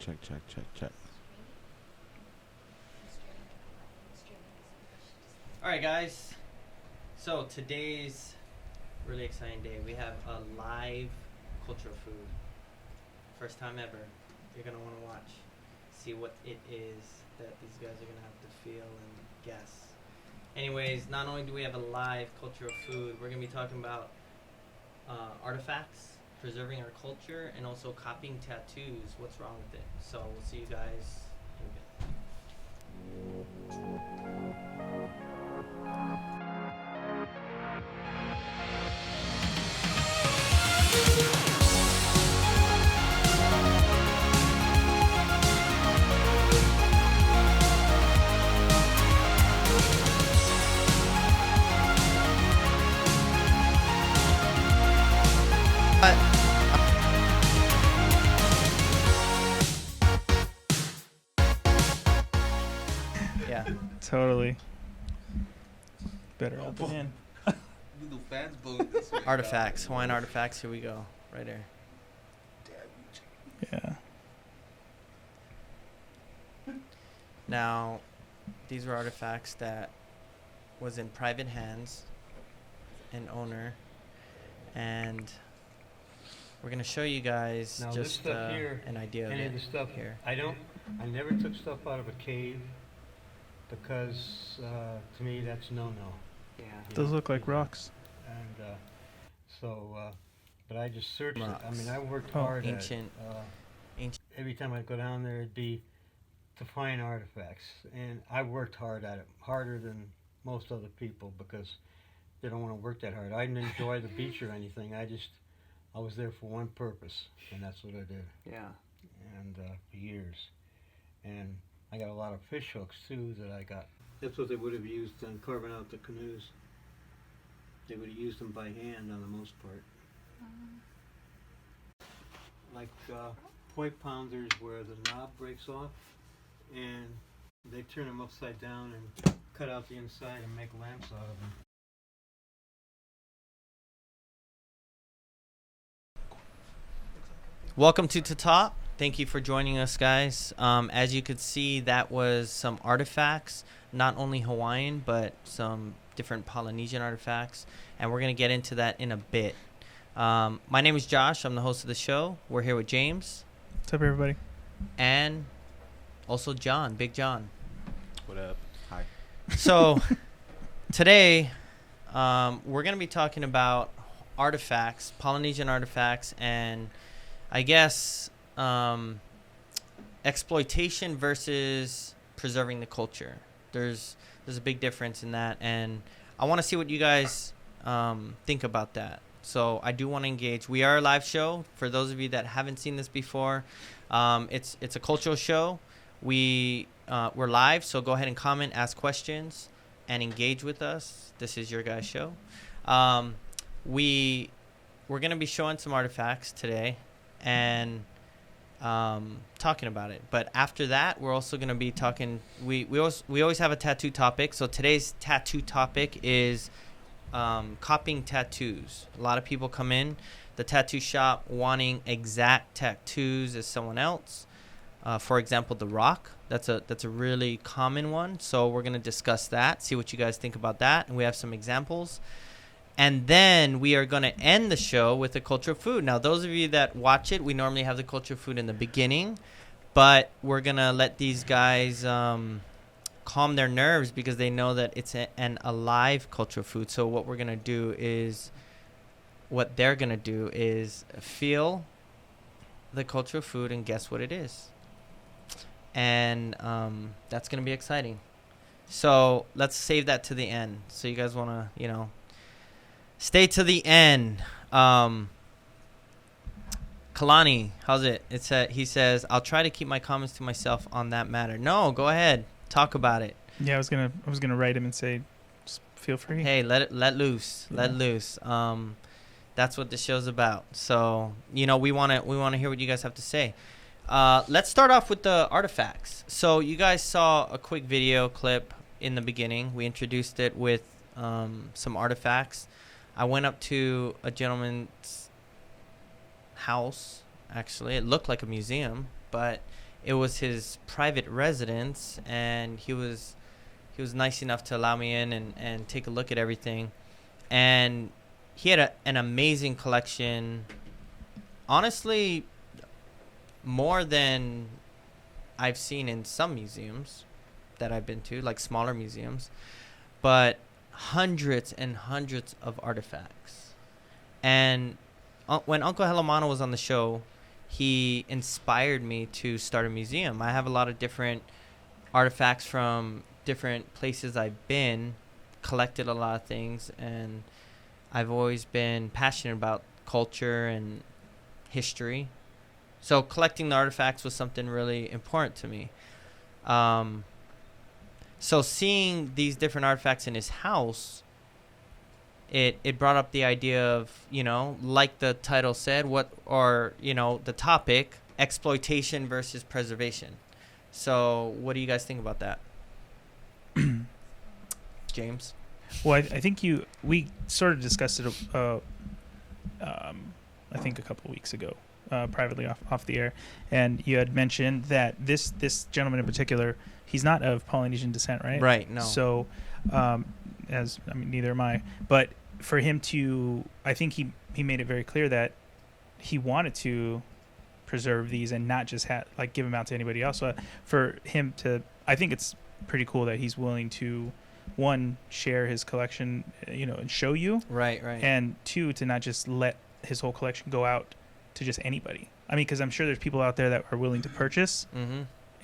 Check. All right, guys. So today's really exciting day. We have a live cultural food. First time ever. You're gonna want to watch, see what it is that these guys are gonna have to feel and guess. Anyways, not only do we have a live cultural food, we're gonna be talking about artifacts, preserving our culture, and also copying tattoos. What's wrong with it? So we'll see you guys in a bit. Yeah. Totally. Better open in. The fans vote this way. Artifacts, Hawaiian artifacts. Here we go, right there. Yeah. Now, these were artifacts that was in private hands, an owner, and we're gonna show you guys Now, this just stuff here, an idea of Any it of the stuff, here. I never took stuff out of a cave because to me that's no. Yeah. Those look like rocks. And but I just searched it. I Rocks. mean, I worked Oh. hard Ancient. at it. ancient. Every time I go down there, it'd be to find artifacts, and I worked hard at it, harder than most other people because they don't want to work that hard. I didn't enjoy the beach or anything. I was there for one purpose, and that's what I did. Yeah. And for years. And I got a lot of fish hooks too that I got. That's what they would have used in carving out the canoes. They would have used them by hand on the most part. Like point pounders where the knob breaks off and they turn them upside down and cut out the inside and make lamps out of them. Welcome to TATtalk. Thank you for joining us, guys. As you could see, that was some artifacts, not only Hawaiian, but some different Polynesian artifacts, and we're going to get into that in a bit. My name is Josh. I'm the host of the show. We're here with James. What's up, everybody? And also John, Big John. What up? Hi. So today, we're going to be talking about artifacts, Polynesian artifacts, and I guess exploitation versus preserving the culture. There's a big difference in that, and I want to see what you guys think about that. So I do want to engage. We are a live show. For those of you that haven't seen this before, it's a cultural show. We're live, so go ahead and comment, ask questions, and engage with us. This is your guys' show. We're gonna be showing some artifacts today and talking about it. But after that, we're also gonna be talking. We always have a tattoo topic. So today's tattoo topic is copying tattoos. A lot of people come in the tattoo shop wanting exact tattoos as someone else. For example, The Rock. That's a really common one. So we're gonna discuss that, see what you guys think about that, and we have some examples. And then we are going to end the show with the culture food. Now, those of you that watch it, we normally have the culture food in the beginning, but we're going to let these guys calm their nerves because they know that it's an alive culture food. So what they're going to do is feel the culture food and guess what it is. And that's going to be exciting. So let's save that to the end. So you guys want to, stay to the end. Kalani, how's it? He says, I'll try to keep my comments to myself on that matter. No, go ahead. Talk about it. Yeah, I was gonna write him and say, just feel free. Hey, let loose. Yeah. Let loose. That's what the show's about. So, we want to hear what you guys have to say. Let's start off with the artifacts. So you guys saw a quick video clip in the beginning. We introduced it with some artifacts. I went up to a gentleman's house. Actually, it looked like a museum, but it was his private residence, and he was nice enough to allow me in and take a look at everything. And he had an amazing collection, honestly, more than I've seen in some museums that I've been to, like smaller museums, but hundreds and hundreds of artifacts. And when Uncle Helamano was on the show, he inspired me to start a museum. I have a lot of different artifacts from different places I've been, collected a lot of things, and I've always been passionate about culture and history. So collecting the artifacts was something really important to me. So seeing these different artifacts in his house, it brought up the idea of, like the title said, the topic, exploitation versus preservation. So what do you guys think about that? James? Well, I think we sort of discussed it, I think a couple of weeks ago, privately off the air, and you had mentioned that this gentleman in particular, he's not of Polynesian descent, right? Right. No. So, neither am I. But for him to, I think he made it very clear that he wanted to preserve these and not just give them out to anybody else. So for him to, I think it's pretty cool that he's willing to, one, share his collection, and show you. Right. And two, to not just let his whole collection go out to just anybody. I mean, because I'm sure there's people out there that are willing to purchase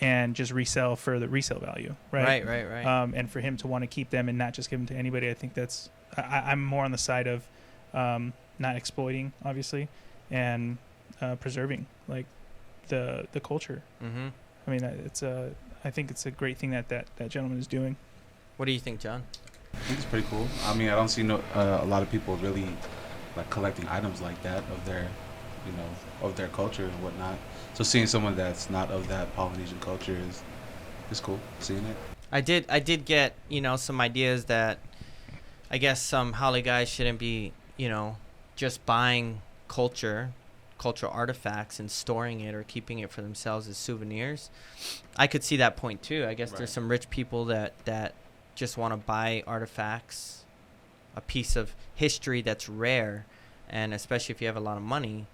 and just resell for the resale value, right? Right. And for him to want to keep them and not just give them to anybody, I think that's, I'm more on the side of not exploiting, obviously, and preserving like the culture. I mean, I think it's a great thing that gentleman is doing. What do you think, John? I think it's pretty cool. I mean, I don't see a lot of people really like collecting items like that of their culture and whatnot. So seeing someone that's not of that Polynesian culture is cool. Seeing it. I did get some ideas that I guess some Holly guys shouldn't be just buying cultural artifacts and storing it or keeping it for themselves as souvenirs. I could see that point too. I guess there's some rich people that just want to buy artifacts, a piece of history that's rare, and especially if you have a lot of money,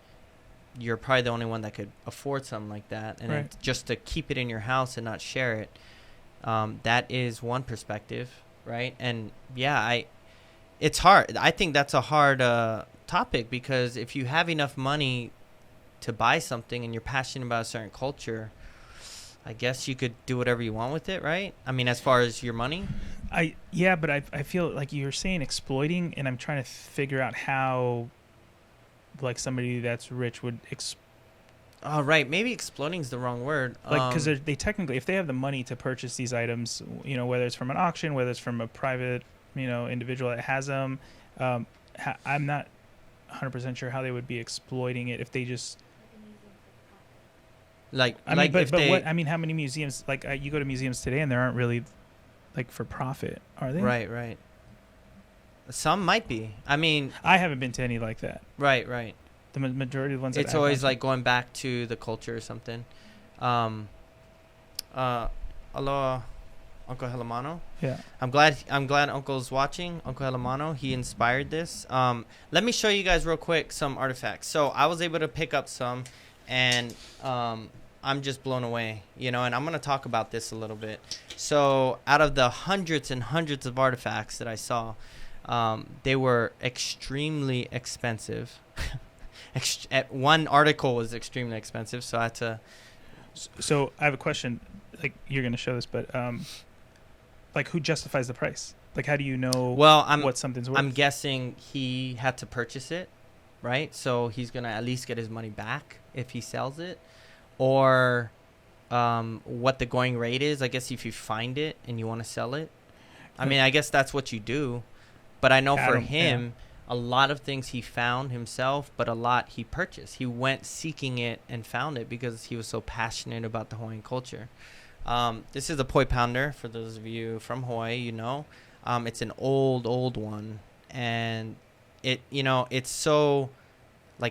you're probably the only one that could afford something like that. And then just to keep it in your house and not share it, that is one perspective, right? And yeah, it's hard. I think that's a hard topic, because if you have enough money to buy something and you're passionate about a certain culture, I guess you could do whatever you want with it, right? I mean, as far as your money. But I feel like you're saying exploiting, and I'm trying to figure out how, like, somebody that's rich would. Oh, right. Maybe exploiting is the wrong word. Like, because they technically, if they have the money to purchase these items, whether it's from an auction, whether it's from a private, individual that has them, I'm not 100% sure how they would be exploiting it if they just. How many museums, you go to museums today and there aren't really, for profit, are they? Right. Some might be. I mean, I haven't been to any like that. Right. The majority of the ones. It's always like going back to the culture or something. Aloha, Uncle Helamano. Yeah. I'm glad Uncle's watching. Uncle Helamano, he inspired this. Let me show you guys real quick some artifacts. So I was able to pick up some, and I'm just blown away, and I'm going to talk about this a little bit. So out of the hundreds and hundreds of artifacts that I saw, they were extremely expensive. One article was extremely expensive, so I had to. So I have a question. You're going to show this, but who justifies the price? How do you know what something's worth? I'm guessing he had to purchase it, right? So he's going to at least get his money back if he sells it. Or what the going rate is. I guess if you find it and you want to sell it. I mean, I guess that's what you do. But I know for him, a lot of things he found himself, but a lot he purchased. He went seeking it and found it because he was so passionate about the Hawaiian culture. This is a poi pounder, for those of you from Hawaii, It's an old one. And it's so,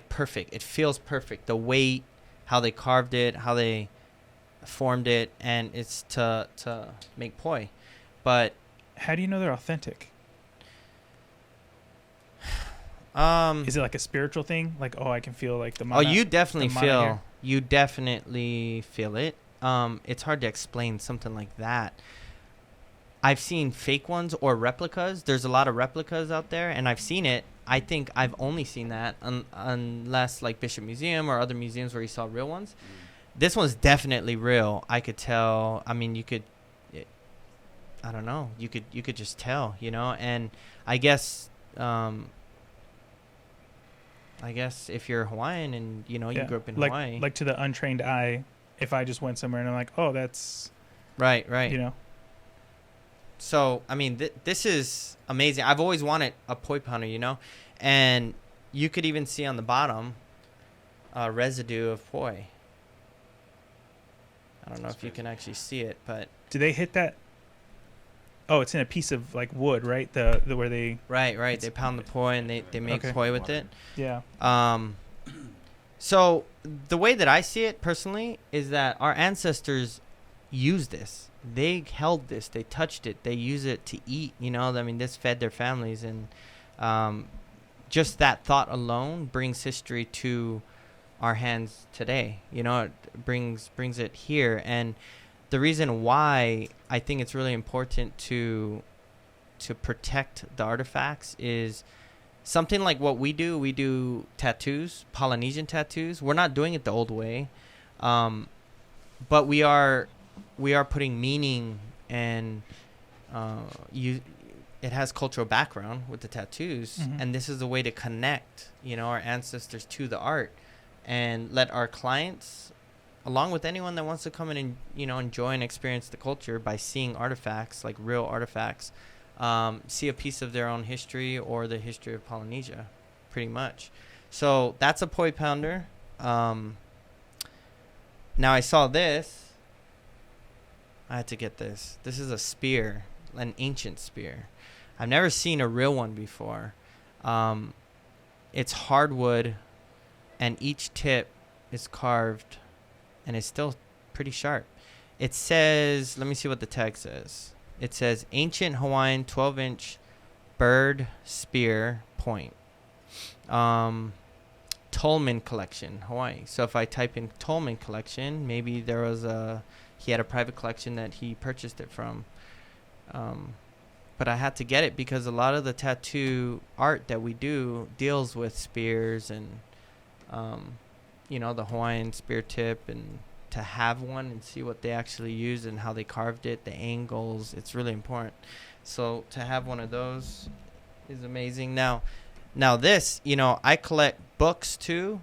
perfect. It feels perfect. The weight, how they carved it, how they formed it, and it's to make poi. But How do you know they're authentic? Is it like a spiritual thing? Like, oh, I can feel like the mana. you definitely the mana here? feel you definitely feel it. It's hard to explain something like that. I've seen fake ones or replicas. There's a lot of replicas out there, and I've seen it. I think I've only seen that unless like Bishop Museum or other museums where you saw real ones. This one's definitely real. I could tell. I mean, I don't know. You could just tell, And I guess if you're Hawaiian and you grew up in Hawaii, like to the untrained eye, if I just went somewhere and I'm like, oh, that's right. So, I mean, this is amazing. I've always wanted a poi pounder, and you could even see on the bottom residue of poi. I don't know if you can actually see it, but do they hit that? Oh, it's in a piece of like wood, right? The where they right. They pound the poi and they make poi with it. Yeah. So the way that I see it personally is that our ancestors used this. They held this. They touched it. They use it to eat. I mean, this fed their families, and just that thought alone brings history to our hands today. It brings it here, and the reason why I think it's really important to protect the artifacts is something like what we do. We do tattoos, Polynesian tattoos. We're not doing it the old way, but we are putting meaning, and it has cultural background with the tattoos, and this is a way to connect, our ancestors to the art, and let our clients, along with anyone that wants to come in and enjoy and experience the culture by seeing artifacts, like real artifacts, see a piece of their own history or the history of Polynesia, pretty much. So that's a poi pounder. Now I saw this. I had to get this. This is a spear, an ancient spear. I've never seen a real one before. It's hardwood, and each tip is carved, and it's still pretty sharp. It says, let me see what the tag says. It says, Ancient Hawaiian 12-inch bird spear point. Tolman collection, Hawaii. So if I type in Tolman collection, maybe he had a private collection that he purchased it from. But I had to get it because a lot of the tattoo art that we do deals with spears and, the Hawaiian spear tip, and to have one and see what they actually used and how they carved it, the angles, it's really important. So to have one of those is amazing. Now this, I collect books too,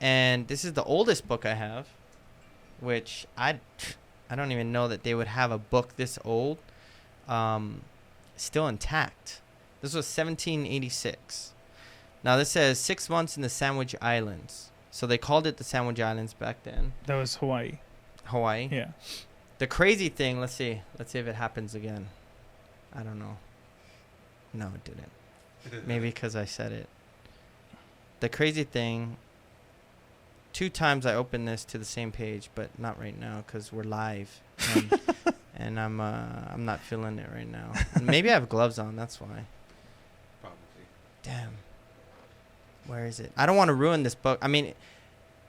and this is the oldest book I have, which I don't even know that they would have a book this old, still intact. This was 1786. Now this says 6 months in the Sandwich Islands. So they called it the Sandwich Islands back then. That was Hawaii. Yeah. The crazy thing, let's see if it happens again. I don't know. No, it didn't. Maybe because I said it. The crazy thing, 2 times I opened this to the same page, but not right now because we're live, and I'm not feeling it right now. Maybe I have gloves on. That's why. Probably. Damn. Where is it? I don't want to ruin this book. I mean,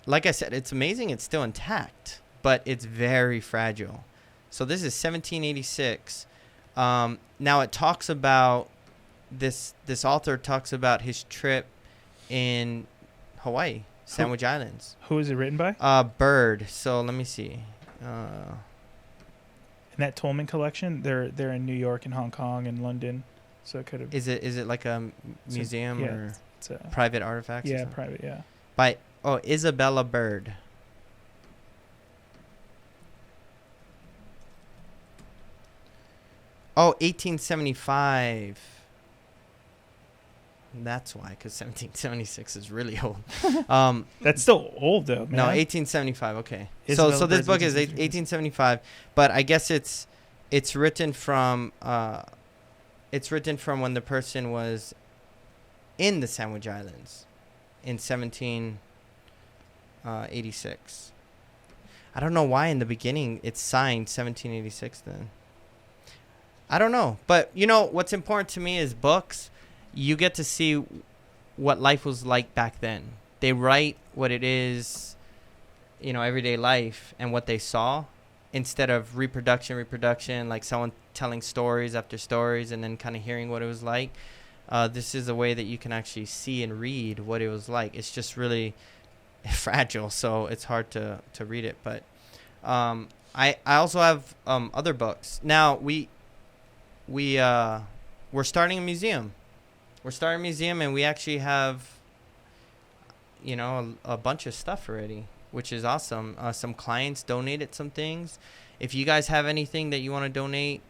like I said, it's amazing. It's still intact, but it's very fragile. So this is 1786. Now it talks about this author talks about his trip in Hawaii, Sandwich Islands. Who is it written by? Bird. So let me see. In that Tolman collection, they're in New York and Hong Kong and London. So it could have. Is it like a museum or private artifacts? Yeah, private. Yeah. By Isabella Bird. Oh, 1875. That's why, because 1776 is really old. That's still old, though, man. No, 1875. Okay. Isabella So this Bird's book is 1875. 1875, but I guess it's written from when the person was in the Sandwich Islands in 1786. I don't know why in the beginning it's signed 1786 then. I don't know. But, you know, what's important to me is books. You get to see what life was like back then. They write what it is, you know, everyday life and what they saw instead of reproduction, like someone telling stories after stories and then kind of hearing what it was like. This is a way that you can actually see and read what it was like. It's just really fragile, so it's hard to read it. But I also have other books. Now, we're starting a museum. We're starting a museum, and we actually have, you know, a bunch of stuff already, which is awesome. Some clients donated some things. If you guys have anything that you want to donate,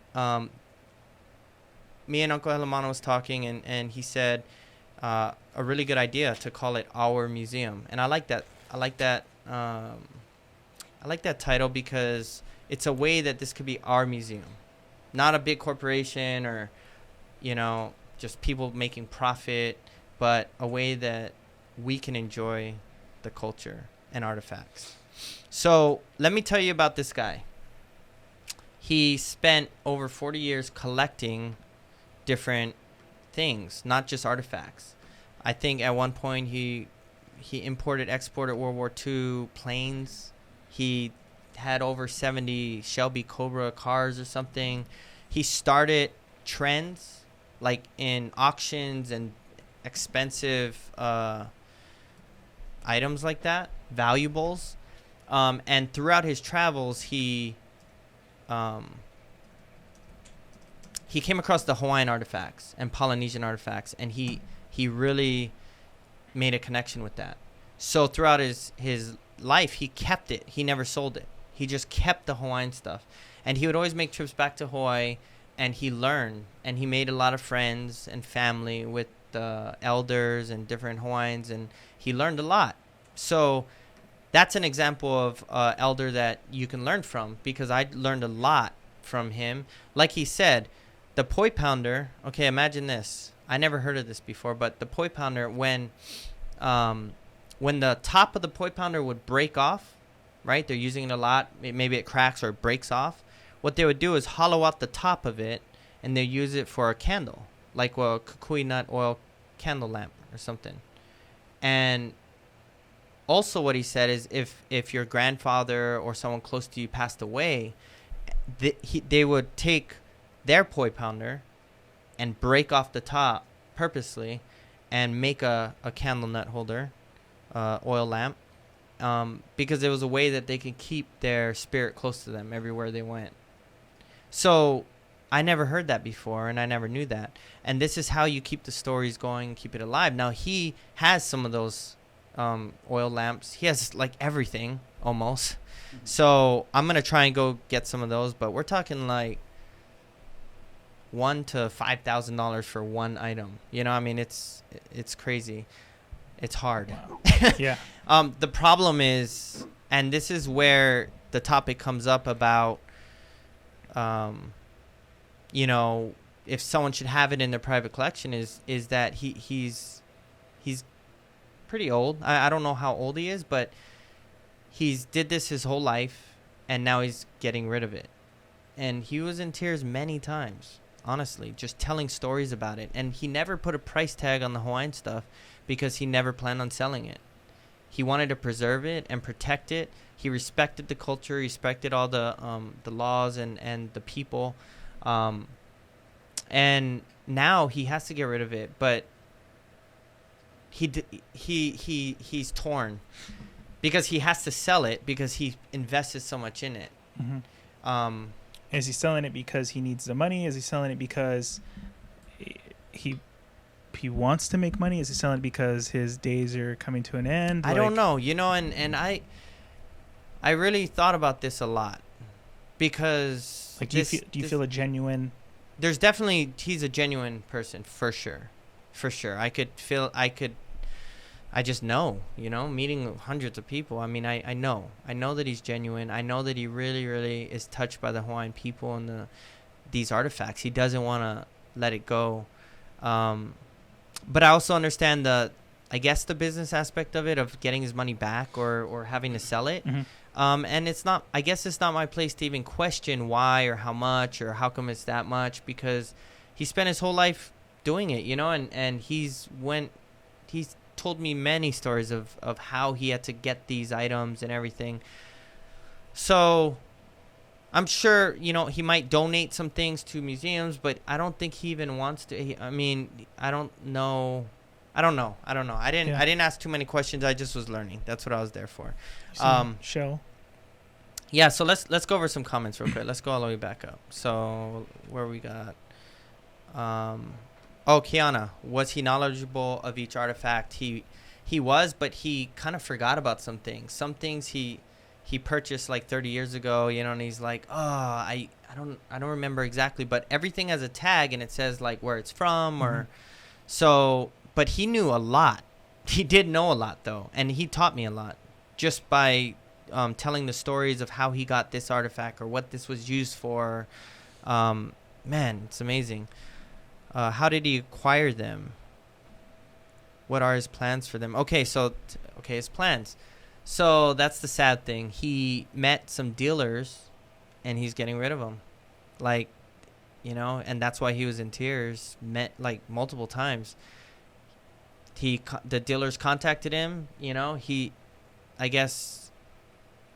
me and Uncle Helamano was talking, and he said a really good idea to call it Our Museum. And I like that. I like that title because it's a way that this could be our museum, not a big corporation or, you know, just people making profit, but a way that we can enjoy the culture and artifacts. So let me tell you about this guy. He spent over 40 years collecting different things, not just artifacts. I think at one point he exported World War II planes. He had over 70 Shelby Cobra cars or something. He started trends like in auctions and expensive items like that, valuables. And throughout his travels, he came across the Hawaiian artifacts and Polynesian artifacts, and he really made a connection with that. So throughout his life, he kept it. He never sold it. He just kept the Hawaiian stuff. And he would always make trips back to Hawaii, and he learned, and he made a lot of friends and family with the elders and different Hawaiians, and he learned a lot. So that's an example of elder that you can learn from, because I learned a lot from him. Like he said, the poi pounder, okay, imagine this. I never heard of this before, but the poi pounder, when the top of the poi pounder would break off, right? They're using it a lot. Maybe it cracks or breaks off. What they would do is hollow out the top of it, and they use it for a candle, like a kukui nut oil candle lamp or something. And also what he said is if your grandfather or someone close to you passed away, they would take their poi pounder and break off the top purposely and make a candle nut holder, oil lamp, because it was a way that they could keep their spirit close to them everywhere they went. So I never heard that before, and I never knew that. And this is how you keep the stories going, keep it alive. Now, he has some of those oil lamps. He has, like, everything, almost. Mm-hmm. So I'm going to try and go get some of those, but we're talking, like, $1,000 to $5,000 for one item. You know, I mean, it's crazy. It's hard. Wow. Yeah. The problem is, and this is where the topic comes up about, you know, if someone should have it in their private collection, is that he's pretty old. I don't know how old he is, but he's did this his whole life, and now he's getting rid of it. And he was in tears many times, honestly, just telling stories about it. And he never put a price tag on the Hawaiian stuff because he never planned on selling it. He wanted to preserve it and protect it. He respected the culture, respected all the laws and the people. And now he has to get rid of it, but he's torn because he has to sell it because he invested so much in it. Mm-hmm. Is he selling it because he needs the money? Is he selling it because he wants to make money? Is he selling it because his days are coming to an end? I don't know, you know, and I really thought about this a lot because like do you feel a genuine? He's a genuine person for sure. I just know, you know, meeting hundreds of people. I mean, I know that he's genuine. I know that he really, really is touched by the Hawaiian people and these artifacts. He doesn't want to let it go. But I also understand I guess the business aspect of it, of getting his money back or having to sell it. And it's not, I guess it's not my place to even question why or how much or how come it's that much, because he spent his whole life doing it, you know, and he's told me many stories of how he had to get these items and everything. So I'm sure, you know, he might donate some things to museums, but I don't think he even wants to. I mean, I don't know. I didn't ask too many questions. I just was learning. That's what I was there for. Shell. Yeah, so let's go over some comments real quick. Let's go all the way back up. So where we got Kiana, was he knowledgeable of each artifact? He was, but he kind of forgot about some things. Some things he purchased like 30 years ago, you know, and he's like, I don't remember exactly, but everything has a tag and it says like where it's from or so. But he knew a lot. He did know a lot, though, and he taught me a lot just by telling the stories of how he got this artifact or what this was used for. Man, it's amazing. How did he acquire them? What are his plans for them? Okay, his plans. So that's the sad thing. He met some dealers, and he's getting rid of them. Like, you know, and that's why he was in tears, met like multiple times. The dealers contacted him, you know, I guess,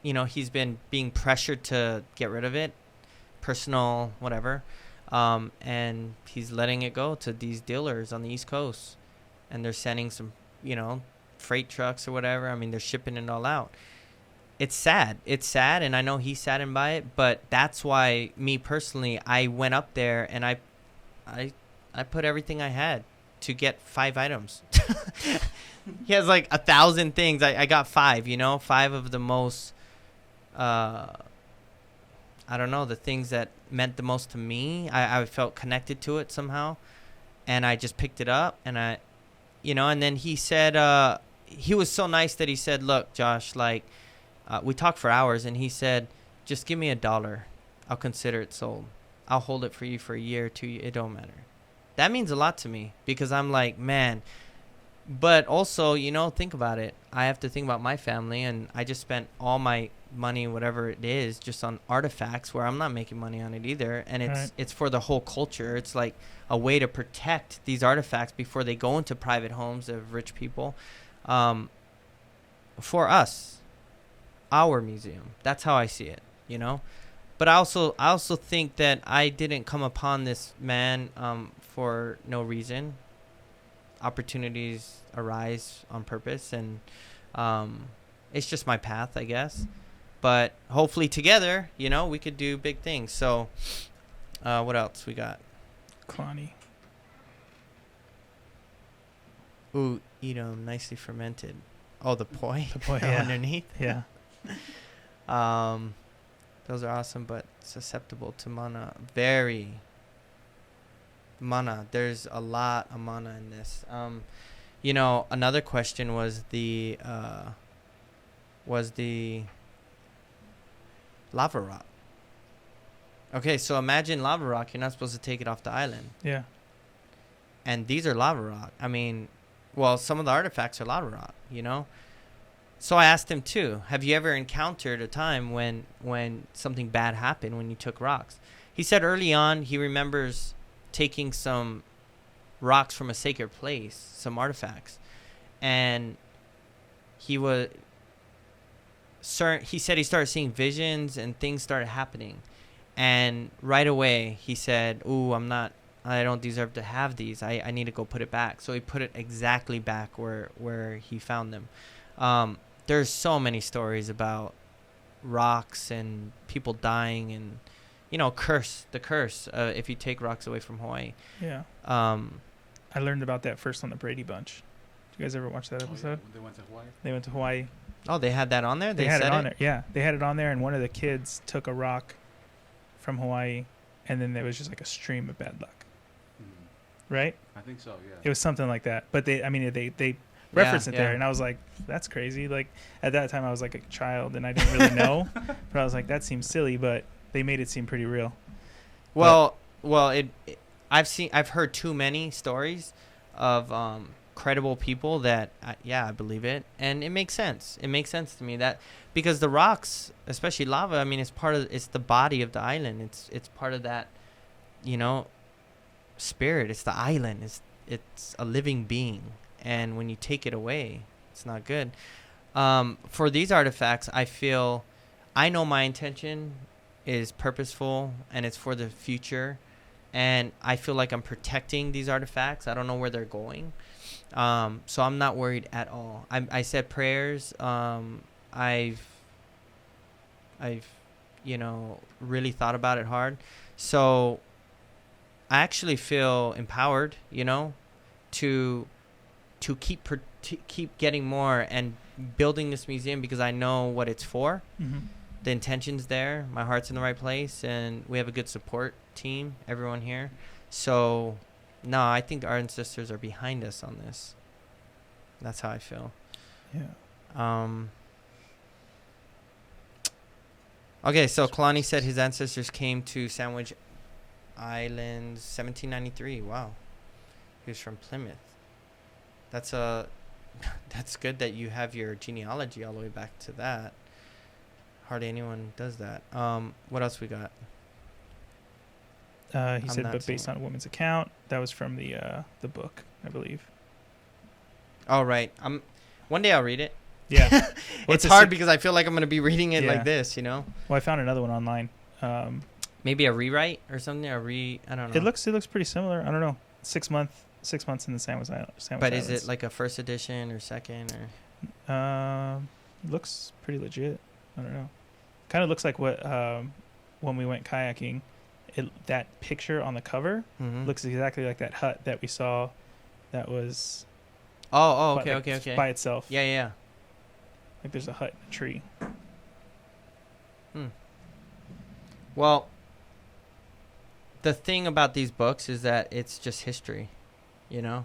you know, he's been being pressured to get rid of it, personal, whatever. And he's letting it go to these dealers on the East Coast, and they're sending some, you know, freight trucks or whatever. I mean, they're shipping it all out. It's sad. And I know he's saddened by it, but that's why me personally, I went up there and I put everything I had to get 5 items. He has like 1,000 things. I got 5, you know, 5 of the most, I don't know, the things that meant the most to me. I felt connected to it somehow, and I just picked it up, and you know, and then he said, he was so nice that he said, look, Josh, like, we talked for hours, and he said, just give me $1. I'll consider it sold. I'll hold it for you for a year or 2 years. It don't matter. That means a lot to me, because I'm like, man. But also, you know, think about it. I have to think about my family, and I just spent all my money, whatever it is, just on artifacts where I'm not making money on it either. And it's for the whole culture. It's like a way to protect these artifacts before they go into private homes of rich people. For us, our museum. That's how I see it, you know. But I also think that I didn't come upon this man for no reason. Opportunities arise on purpose, and it's just my path, I guess. But hopefully together, you know, we could do big things. So what else we got? Kalani. Ooh, eat 'em nicely fermented. Oh, the poi? The poi, yeah. Underneath? Yeah. Those are awesome, but susceptible to mana. Very mana. There's a lot of mana in this. You know, another question was the lava rock. Okay, so imagine lava rock. You're not supposed to take it off the island. Yeah. And these are lava rock. I mean, well, some of the artifacts are lava rock, you know? So I asked him too, have you ever encountered a time when something bad happened when you took rocks? He said early on he remembers taking some rocks from a sacred place, some artifacts, and he said he started seeing visions and things started happening, and right away he said, ooh, I don't deserve to have these. I need to go put it back. So he put it exactly back where he found them. There's so many stories about rocks and people dying, and you know, the curse if you take rocks away from Hawaii. Yeah. I learned about that first on the Brady Bunch. Did you guys ever watch that episode? Yeah. They went to Hawaii. They went to Hawaii. Oh, they had that on there? They had it on there. Yeah, they had it on there, and one of the kids took a rock from Hawaii, and then there was just like a stream of bad luck. Right? I think so, yeah. It was something like that. But they referenced it there, and I was like, that's crazy. Like, at that time, I was like a child, and I didn't really know. But I was like, that seems silly, but they made it seem pretty real. Well, I've heard too many stories of credible people that I believe it, and it makes sense. It makes sense to me that because the rocks, especially lava, I mean, it's the body of the island. It's part of that, spirit. It's the island. It's a living being, and when you take it away, it's not good. For these artifacts, I know my intention is purposeful and it's for the future, and I feel like I'm protecting these artifacts. I don't know where they're going, so I'm not worried at all. I said prayers. I've really thought about it hard, so I actually feel empowered, to keep getting more and building this museum, because I know what it's for. Mm-hmm. The intention's there, my heart's in the right place, and we have a good support team, everyone here. So no, I think our ancestors are behind us on this. That's how I feel. Yeah. Okay, so Kalani said his ancestors came to Sandwich Islands 1793. Wow. He was from Plymouth. That's good that you have your genealogy all the way back to that. Hardly anyone does that. What else we got? He said, but based on a woman's account. That was from the book, I believe. Oh, right. One day I'll read it. Yeah. Well, it's hard because I feel like I'm going to be reading it like this, Well, I found another one online. Maybe a rewrite or something. I don't know. It looks pretty similar. I don't know. 6 months in the Sandwich Islands. But is it like a first edition or second or? Looks pretty legit. I don't know. Kind of looks like what when we went kayaking. That picture on the cover looks exactly like that hut that we saw. That was. Okay. By itself. Yeah. Like there's a hut and a tree. Well, the thing about these books is that it's just history, Yeah.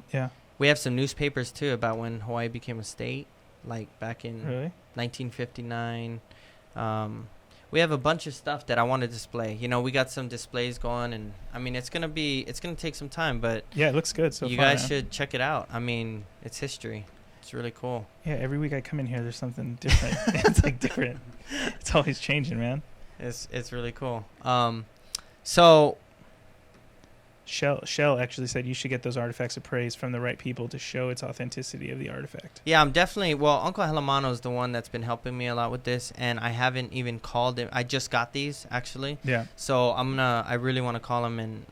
We have some newspapers too about when Hawaii became a state, like back in Really? 1959. We have a bunch of stuff that I want to display. We got some displays going, and I mean, it's gonna take some time, but yeah, it looks good. So you guys should check it out. I mean, it's history. It's really cool. Yeah, every week I come in here, there's something different. It's like different. It's always changing, man. It's really cool. So Shell actually said you should get those artifacts appraised from the right people to show its authenticity of the artifact. Yeah, I'm definitely. Well, Uncle Helamano is the one that's been helping me a lot with this, and I haven't even called him. I just got these actually. Yeah. So I really want to call him and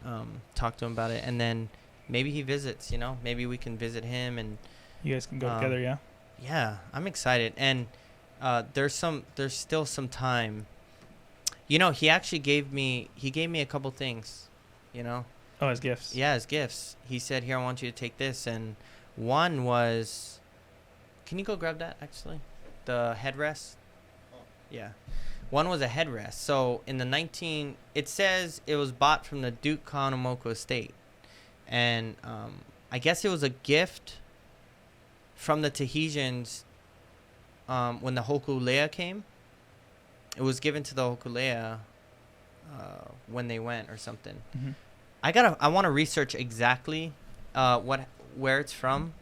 talk to him about it, and then maybe he visits. Maybe we can visit him, and you guys can go together. Yeah. Yeah, I'm excited, and there's still some time. He actually gave me a couple things. Oh, as gifts. Yeah, as gifts. He said, "Here, I want you to take this." And one was, can you go grab that, actually? The headrest? Yeah. One was a headrest. So in it says it was bought from the Duke Kahanamoku estate. And I guess it was a gift from the Tahitians when the Hokulea came. It was given to the Hokulea when they went or something. Mm-hmm. I want to research exactly where it's from,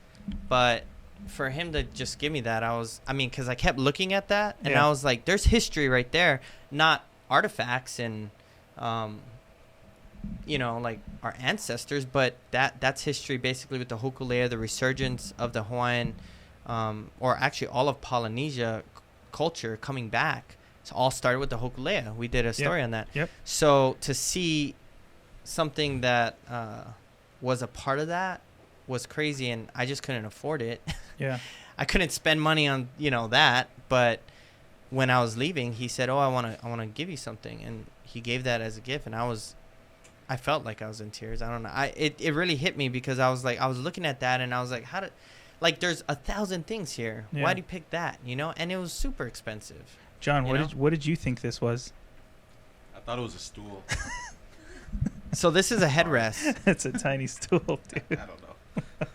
but for him to just give me that, because I kept looking at that and I was like, there's history right there, not artifacts and like our ancestors, but that's history basically with the Hokulea, the resurgence of the Hawaiian or actually all of Polynesia culture coming back. It all started with the Hokulea. We did a story on that. Yep. So to see something that was a part of that was crazy, and I just couldn't afford it. Yeah. I couldn't spend money on that, but when I was leaving, he said, "Oh, I want to give you something," and he gave that as a gift, and I felt like I was in tears. I don't know. It really hit me because I was looking at that and I was like, there's 1,000 things here. Yeah. Why'd you pick that? And it was super expensive. John, what did you think this was? I thought it was a stool. So this is a headrest. It's a tiny stool, dude. I don't know.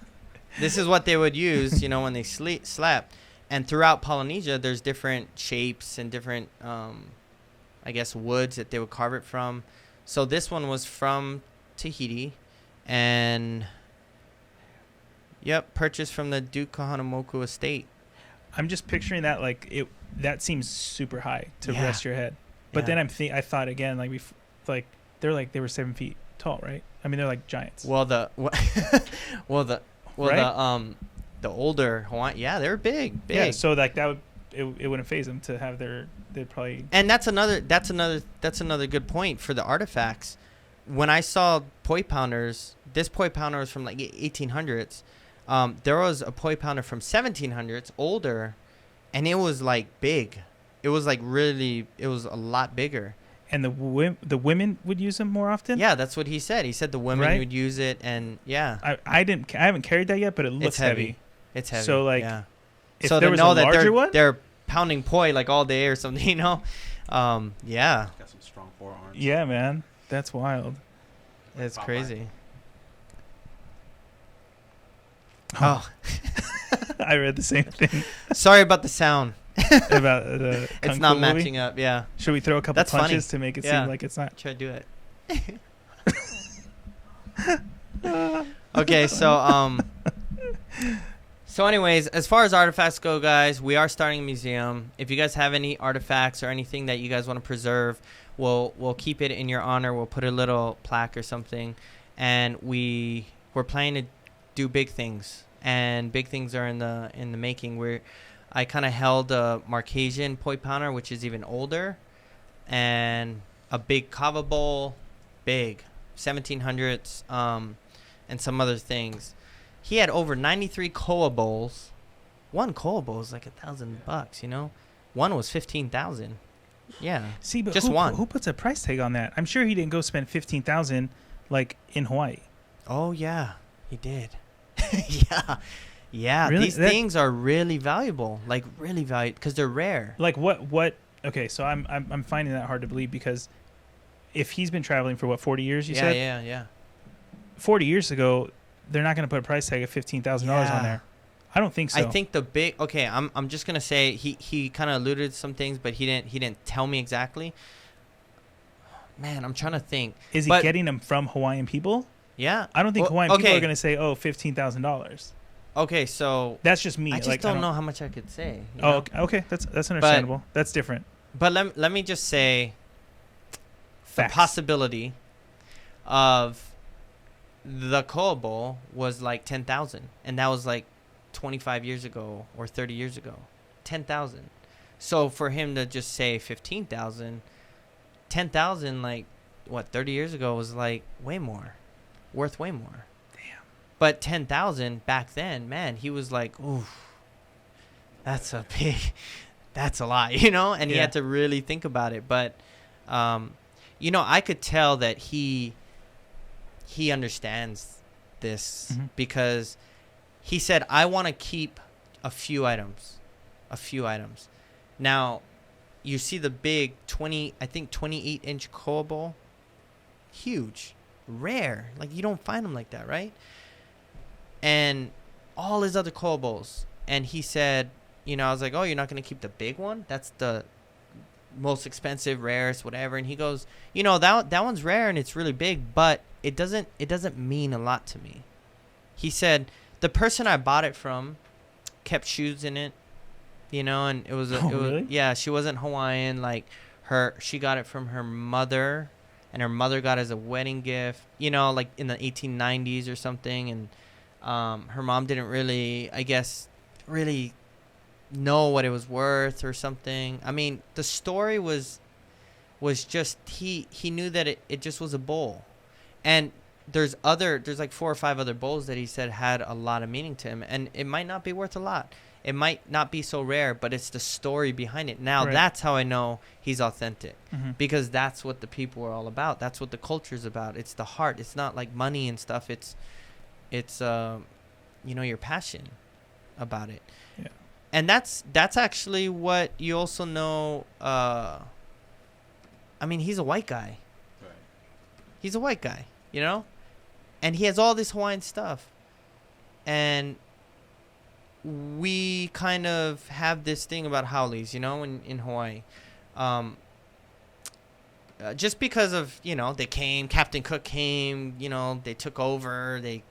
This is what they would use, when they slept. And throughout Polynesia, there's different shapes and different, I guess, woods that they would carve it from. So this one was from Tahiti, and Yep, purchased from the Duke Kahanamoku estate. I'm just picturing that like it. That seems super high to Yeah. rest your head. But Yeah. then I thought again like they were 7 feet tall, right? I mean they're like giants. Well, the Right? the older Hawaiian, yeah, they were big. Yeah, so like that would it wouldn't phase them to have they'd probably. And that's another good point for the artifacts. When I saw poi pounders, this poi pounder was from like 1800s. There was a poi pounder from 1700s, older, and it was like big. It was like it was a lot bigger. And the women would use them more often. Yeah, that's what he said. He said the women Right? would use it, and yeah, I haven't carried that yet, but it looks it's heavy. It's heavy. So, like, yeah. If so there to was know a that larger one, they're pounding poi like all day or something, you know. Yeah, Got some strong forearms. yeah, man, that's wild. it's Popeye. crazy. Oh. Oh, I read the same thing sorry about the sound. about the Kung It's not Fu movie. matching up. Yeah, Should we throw a couple That's funny. punches to make it Yeah. seem like it's not? try to do it. Okay, so anyways, as far as artifacts go, guys, we are starting a museum. If you guys have any artifacts or anything that you guys want to preserve, we'll keep it in your honor. We'll put a little plaque or something, and we're planning to do big things, and big things are in the making. I kind of held a Marcasian poi pounder, which is even older, and a big kava bowl, big 1700s, and some other things. He had over 93 koa bowls. One koa bowl is like $1,000, you know. One was 15,000. Yeah. See, but Just one. who puts a price tag on that? I'm sure he didn't go spend 15,000 like in Hawaii. Oh yeah, he did. Yeah. Yeah, Really? these things are really valuable, like really valuable, because they're rare. Like what? Okay, so I'm finding that hard to believe because if he's been traveling for 40 years, you said Yeah. 40 years ago, they're not going to put a price tag of $15,000 Yeah. on there. I don't think so. I think the big. Okay, I'm just gonna say he kind of alluded to some things, but he didn't tell me exactly. Man, I'm trying to think. Is he but- getting them from Hawaiian people? Yeah. I don't think Well, Hawaiian people okay. are going to say, "Oh, $15,000." Okay, so That's just me. I just like, don't know how much I could say. you Oh, know? okay. That's understandable. That's different. But let me just say the Facts. possibility of the koa bowl was like 10,000, and that was like 25 years ago or 30 years ago. 10,000. So for him to just say 15,000, 10,000 like what 30 years ago was like way more, worth way more. Damn. But 10,000 back then, man, he was like, ooh, that's a lot, you know? And he Yeah. had to really think about it. But, you know, I could tell that he understands this Mhm. because he said, I want to keep a few items. Now, you see the big 28-inch koa bowl? Huge. Rare. Like, you don't find them like that, right? And all his other koa bowls. And he said, you know, I was like, oh, you're not going to keep the big one? That's the most expensive, rarest, whatever. And he goes, you know, that one's rare and it's really big, but it doesn't mean a lot to me. He said, the person I bought it from kept shoes in it, you know, and it was Really? yeah, she wasn't Hawaiian. Like she got it from her mother, and her mother got it as a wedding gift, you know, like in the 1890s or something. And her mom didn't really, I guess, really know what it was worth or something. I mean, the story was just he knew that it just was a bowl. And there's like 4 or 5 other bowls that he said had a lot of meaning to him, and it might not be worth a lot. It might not be so rare, but it's the story behind it. Now, Right. that's how I know he's authentic, Mhm. because that's what the people are all about. That's what the culture's about. It's the heart. It's not like money and stuff. It's you know, your passion about it. Yeah. And that's actually what you also know. I mean, he's a white guy. Right. He's a white guy, you know? And he has all this Hawaiian stuff. And we kind of have this thing about haoles, you know, in Hawaii. Just because of, you know, they came, Captain Cook came, you know, they took over, they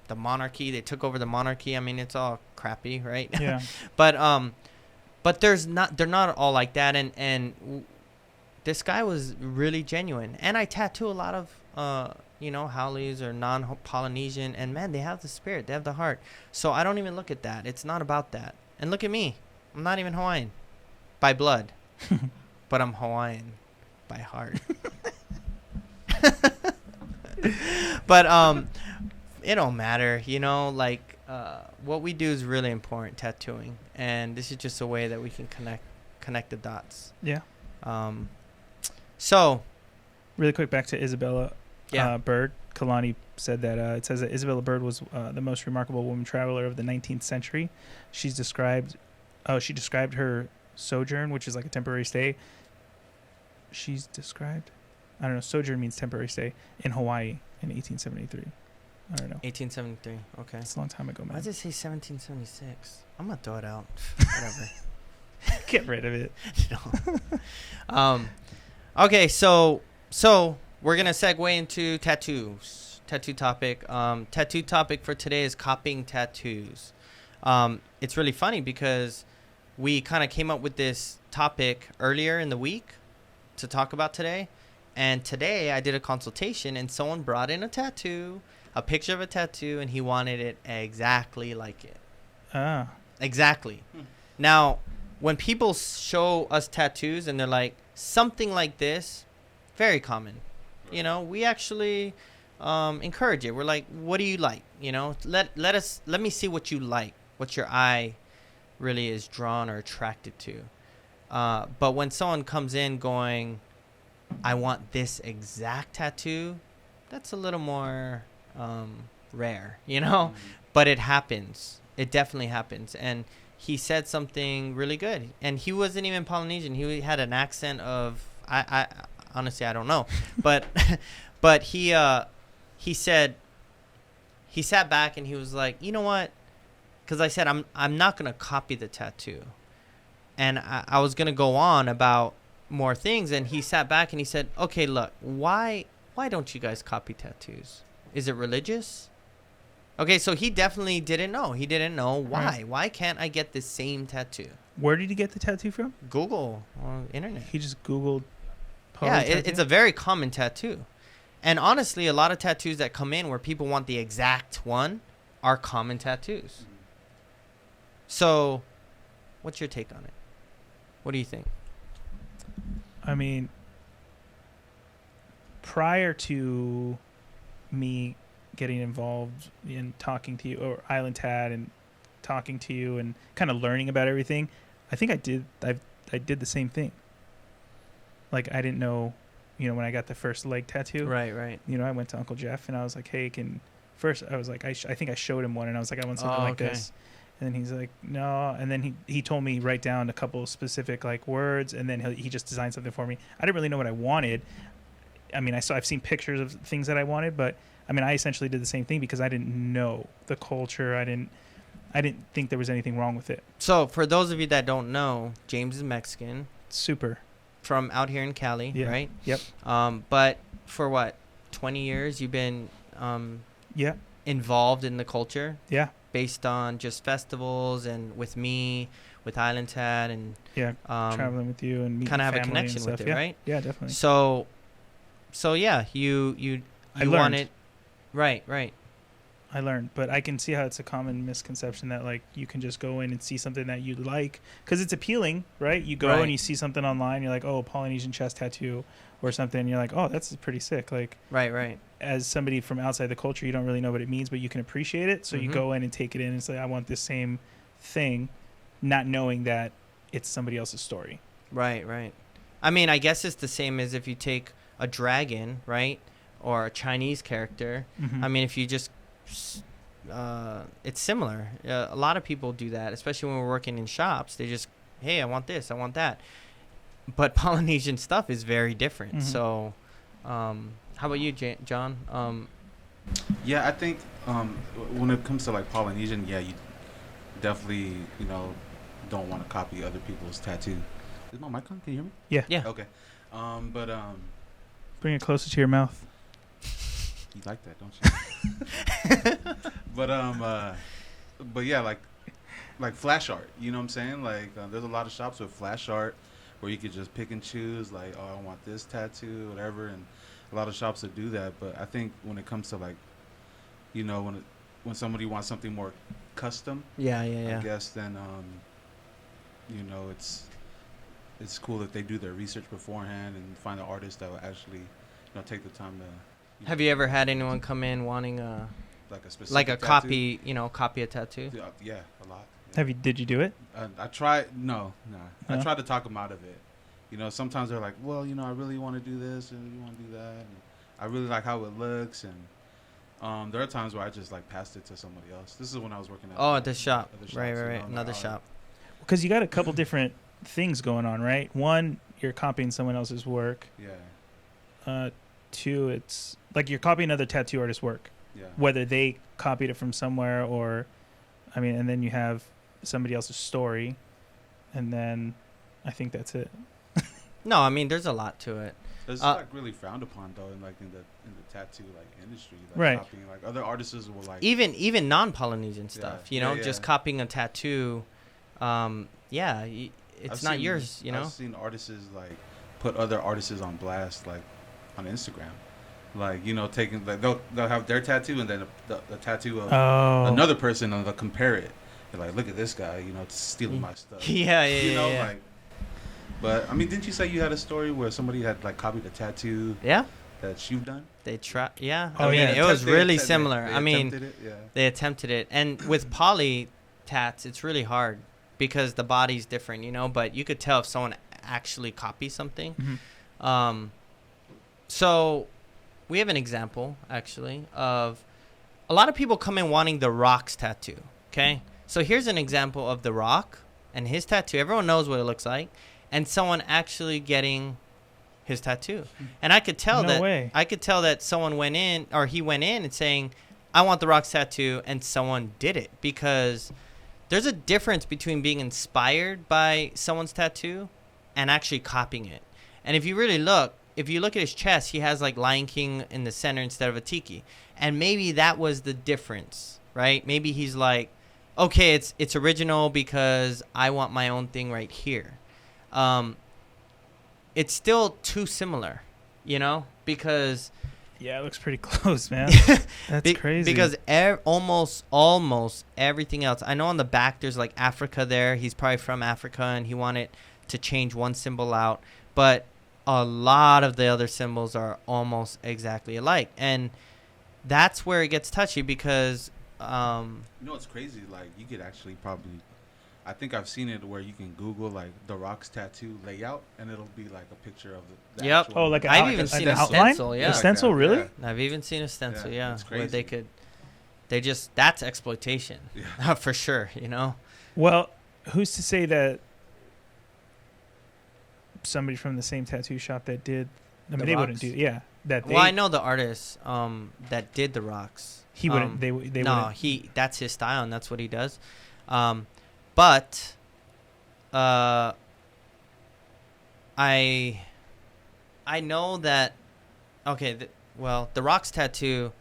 the monarchy. They took over the monarchy. I mean, it's all crappy, right? Yeah. But they're not all like that. This guy was really genuine. And I tattoo a lot of, Haoles or non-Polynesian. And, man, they have the spirit. They have the heart. So I don't even look at that. It's not about that. And look at me. I'm not even Hawaiian by blood. But I'm Hawaiian by heart. But it don't matter. What we do is really important, tattooing. And this is just a way that we can connect the dots. Yeah. So, really quick, back to Isabella yeah. Bird. Kalani said that it says that Isabella Bird was the most remarkable woman traveler of the 19th century. She described her sojourn, which is like a temporary stay. Sojourn means temporary stay in Hawaii in 1873. I don't know. 1873. Okay. It's a long time ago, man. Why does it say 1776? I'm gonna throw it out. Whatever. Get rid of it. No. Okay, so we're gonna segue into tattoos. Tattoo topic. Tattoo topic for today is copying tattoos. It's really funny because we kind of came up with this topic earlier in the week to talk about today, and today I did a consultation and someone brought in a picture of a tattoo, and he wanted it exactly like it. Exactly. Now, when people show us tattoos and they're like, something like this, very common. We actually encourage it. We're like, what do you like? Let me see what you like, what your eye really is drawn or attracted to. But when someone comes in going, I want this exact tattoo, that's a little more rare, but it happens. It definitely happens. And he said something really good, and he wasn't even Polynesian. He had an accent of, I honestly, I don't know, but he said, he sat back and he was like, you know what? Because I said, I'm not going to copy the tattoo. And I was going to go on about more things. And he sat back and he said, okay, look, why don't you guys copy tattoos? Is it religious? Okay, so he definitely didn't know. He didn't know why. Right. Why can't I get the same tattoo? Where did he get the tattoo from? Google or internet. He just Googled. Yeah, it's a very common tattoo. And honestly, a lot of tattoos that come in where people want the exact one are common tattoos. So, what's your take on it? What do you think? I mean, prior to me getting involved in talking to you, or IslandTAT, and talking to you and kind of learning about everything, I think I did the same thing. Like, I didn't know, when I got the first leg tattoo. Right. I went to Uncle Jeff and I was like, hey, first I was like, I think I showed him one and I was like, I want something like this. And then he's like, no. And then he told me write down a couple of specific like words, and then he just designed something for me. I didn't really know what I wanted. I mean, I've seen pictures of things that I wanted, but I mean, I essentially did the same thing because I didn't know the culture. I didn't think there was anything wrong with it. So for those of you that don't know, James is Mexican. Super. From out here in Cali, yeah. Right? Yep. But for what, 20 years you've been involved in the culture? Yeah. Based on just festivals and with me, with IslandTAT, and traveling with you and kind of have a connection with it, right? Yeah, definitely. So yeah, you want it, right. I learned, but I can see how it's a common misconception that like you can just go in and see something that you like because it's appealing, right? You go and you see something online, you're like, oh, Polynesian chest tattoo or something, and you're like, oh, that's pretty sick. Like, right. As somebody from outside the culture, you don't really know what it means, but you can appreciate it. So you go in and take it in and say, I want this same thing, not knowing that it's somebody else's story. Right. I mean, I guess it's the same as if you take a dragon, right? Or a Chinese character. I mean, if you just it's similar. A lot of people do that, especially when we're working in shops. They just, hey, I want this, I want that. But Polynesian stuff is very different. So, how about you, John? Yeah, I think when it comes to like Polynesian, you definitely don't want to copy other people's tattoo. Is my mic on? Can you hear me? Yeah. Okay. But bring it closer to your mouth. You like that, don't you? but yeah, like flash art. You know what I'm saying? Like there's a lot of shops with flash art where you could just pick and choose. Like, oh, I want this tattoo, whatever. And a lot of shops that do that. But I think when it comes to like, you know, when somebody wants something more custom, I guess then you know, it's cool that they do their research beforehand and find an artist that will actually, you know, take the time to. Have you ever had anyone come in wanting like a specific like a tattoo? copy, copy a tattoo? Yeah, a lot. Yeah. Did you do it? I tried. No. I tried to talk them out of it. You know, sometimes they're like, well, you know, I really want to do this and you want to do that. And I really like how it looks. And there are times where I just like passed it to somebody else. This is when I was working at. At the shop. Right. Another shop. Because you got a couple different things going on, right? One, you're copying someone else's work. Yeah. Two, it's like you're copying another tattoo artist's work. Yeah. Whether they copied it from somewhere or, I mean, and then you have somebody else's story, and then I think that's it. No, I mean, there's a lot to it. It's like really frowned upon though, in the tattoo like industry. Like, right. Copying, like other artists will like even non-Polynesian stuff. Yeah. Just copying a tattoo. It's not yours. You know. I've seen artists like put other artists on blast, like on Instagram. Like, you know, taking like they'll have their tattoo and then the tattoo of another person and they'll compare it. They're like, look at this guy, you know, it's stealing my stuff. Yeah. Like. But I mean, didn't you say you had a story where somebody had like copied a tattoo? Yeah. That you've done? They try. Yeah. Oh, I mean, it was really similar. They attempted it, and with poly tats, it's really hard because the body's different, you know. But you could tell if someone actually copies something. Mm-hmm. So we have an example actually of a lot of people come in wanting the Rock's tattoo. Okay, so here's an example of the Rock and his tattoo. Everyone knows what it looks like, and someone actually getting his tattoo. And I could tell that someone went in, or he went in and saying, I want the Rock's tattoo, and someone did it, because there's a difference between being inspired by someone's tattoo and actually copying it. And if you look at his chest, he has like Lion King in the center instead of a tiki. And maybe that was the difference, right? Maybe he's like, okay, it's original because I want my own thing right here. It's still too similar, you know, because yeah, it looks pretty close, man. That's crazy. Because almost everything else. I know on the back there's like Africa there. He's probably from Africa and he wanted to change one symbol out, but a lot of the other symbols are almost exactly alike, and that's where it gets touchy because you know what's crazy? Like, you could actually probably, I think I've seen it where you can Google like the Rock's tattoo layout and it'll be like a picture of the Yep. actual. Oh, like I've even seen a stencil. Yeah. A stencil, like really? Yeah. I've even seen a stencil. Yeah. It's crazy. Where that's exploitation. Yeah. For sure. You know. Well, who's to say that somebody from the same tattoo shop that did, I mean, they wouldn't do, yeah. Well, I know the artist that did the Rocks. He wouldn't. They no, wouldn't. That's his style and that's what he does. But I know that. Okay, the Rocks tattoo.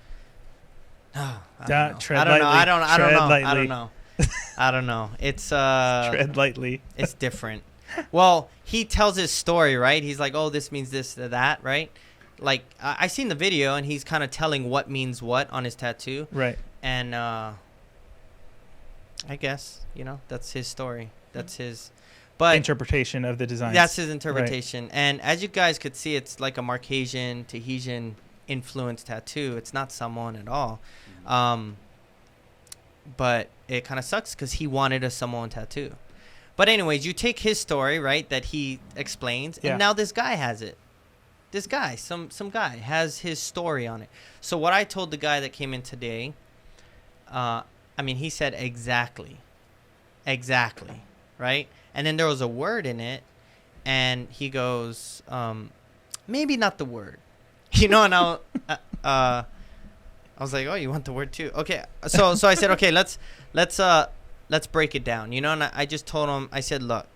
I don't know. It's tread lightly. It's different. Well, he tells his story, right? He's like, oh, this means this, that, right? Like, I seen the video, and he's kind of telling what means what on his tattoo. Right. And I guess, that's his story. That's his interpretation of the design. That's his interpretation. Right. And as you guys could see, it's like a Marcasian, Tahitian influenced tattoo. It's not Samoan at all. But it kind of sucks because he wanted a Samoan tattoo. But anyways, you take his story, right, that he explains, and now this guy has it. This guy, some guy, has his story on it. So what I told the guy that came in today, he said exactly, right? And then there was a word in it, and he goes, maybe not the word. And I was like, oh, you want the word too? Okay, so I said, okay, let's break it down, and I just told him, I said, look,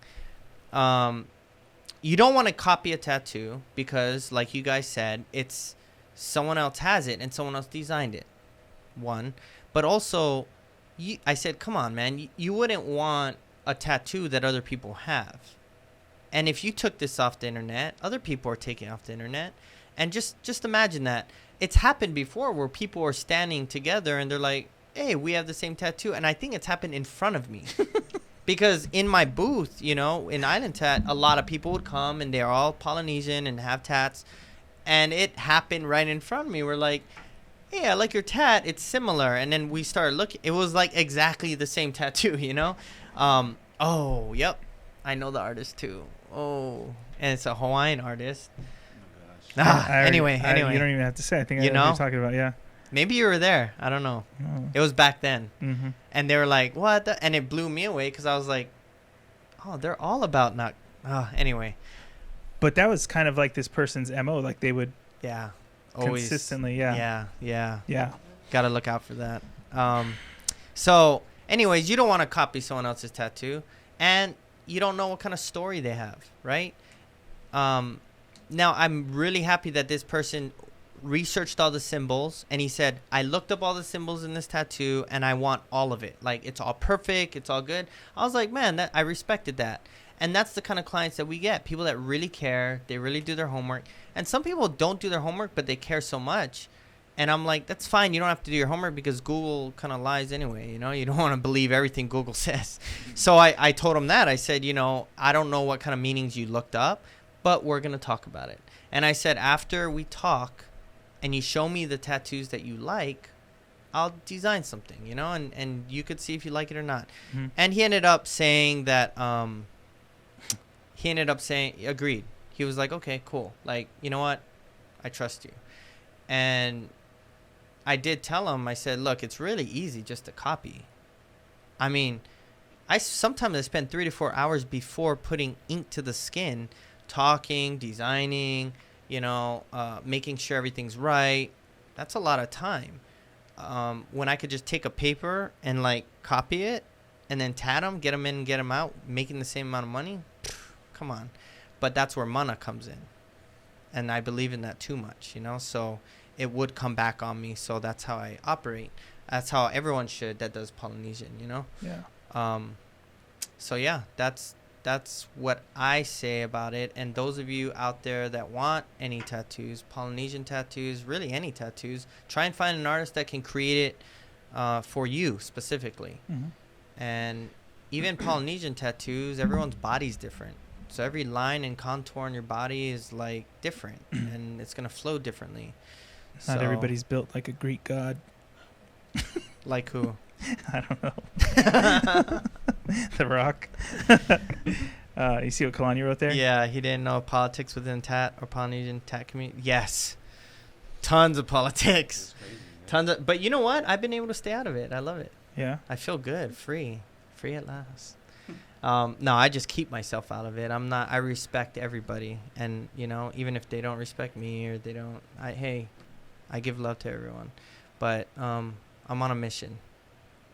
you don't want to copy a tattoo because, like you guys said, it's someone else has it and someone else designed it. One, But also, I said, come on, man. You wouldn't want a tattoo that other people have. And if you took this off the internet, other people are taking it off the internet. And just imagine that. It's happened before where people are standing together and they're like, hey, we have the same tattoo. And I think it's happened in front of me. Because in my booth, in IslandTAT, a lot of people would come and they're all Polynesian and have tats. And it happened right in front of me. We're like, hey, I like your tat. It's similar. And then we started looking. It was like exactly the same tattoo, Oh, yep. I know the artist too. Oh, and it's a Hawaiian artist. Oh my gosh. Anyway. You don't even have to say. I think I know what you're talking about. Yeah. Maybe you were there. I don't know. Oh. It was back then. Mm-hmm. And they were like, what? And it blew me away because I was like, oh, they're all about not. Anyway. But that was kind of like this person's MO. Like they would always consistently. Yeah. Got to look out for that. So, anyways, you don't want to copy someone else's tattoo. And you don't know what kind of story they have, right? Now, I'm really happy that this person researched all the symbols and he said, I looked up all the symbols in this tattoo and I want all of it. Like, it's all perfect. It's all good. I was like, man, I respected that. And that's the kind of clients that we get. People that really care. They really do their homework. And some people don't do their homework, but they care so much. And I'm like, that's fine. You don't have to do your homework because Google kind of lies anyway. You don't want to believe everything Google says. So I told him that. I said, I don't know what kind of meanings you looked up, but we're going to talk about it. And I said, after we talk and you show me the tattoos that you like, I'll design something, and you could see if you like it or not. Mm-hmm. And he ended up saying that, agreed. He was like, okay, cool. Like, you know what? I trust you. And I did tell him, I said, look, it's really easy just to copy. I mean, sometimes I spend 3 to 4 hours before putting ink to the skin, talking, designing, making sure everything's right. That's a lot of time. When I could just take a paper and like copy it and then tat them, get them in, get them out, making the same amount of money. Come on. But that's where mana comes in. And I believe in that too much, so it would come back on me. So that's how I operate. That's how everyone should that does Polynesian, Yeah. So yeah, that's what I say about it. And those of you out there that want any tattoos, Polynesian tattoos, really any tattoos, try and find an artist that can create it for you specifically. Mm-hmm. And even Polynesian tattoos, everyone's body's different. So every line and contour on your body is like different and it's going to flow differently. Not everybody's built like a Greek god. Like who? I don't know. The Rock. You see what Kalani wrote there? Yeah, he didn't know politics within Tat or Polynesian Tat community. Yes. Tons of politics. Crazy, but you know what? I've been able to stay out of it. I love it. Yeah. I feel good. Free at last. No, I just keep myself out of it. I respect everybody. And, even if they don't respect me or they don't, I give love to everyone. But I'm on a mission.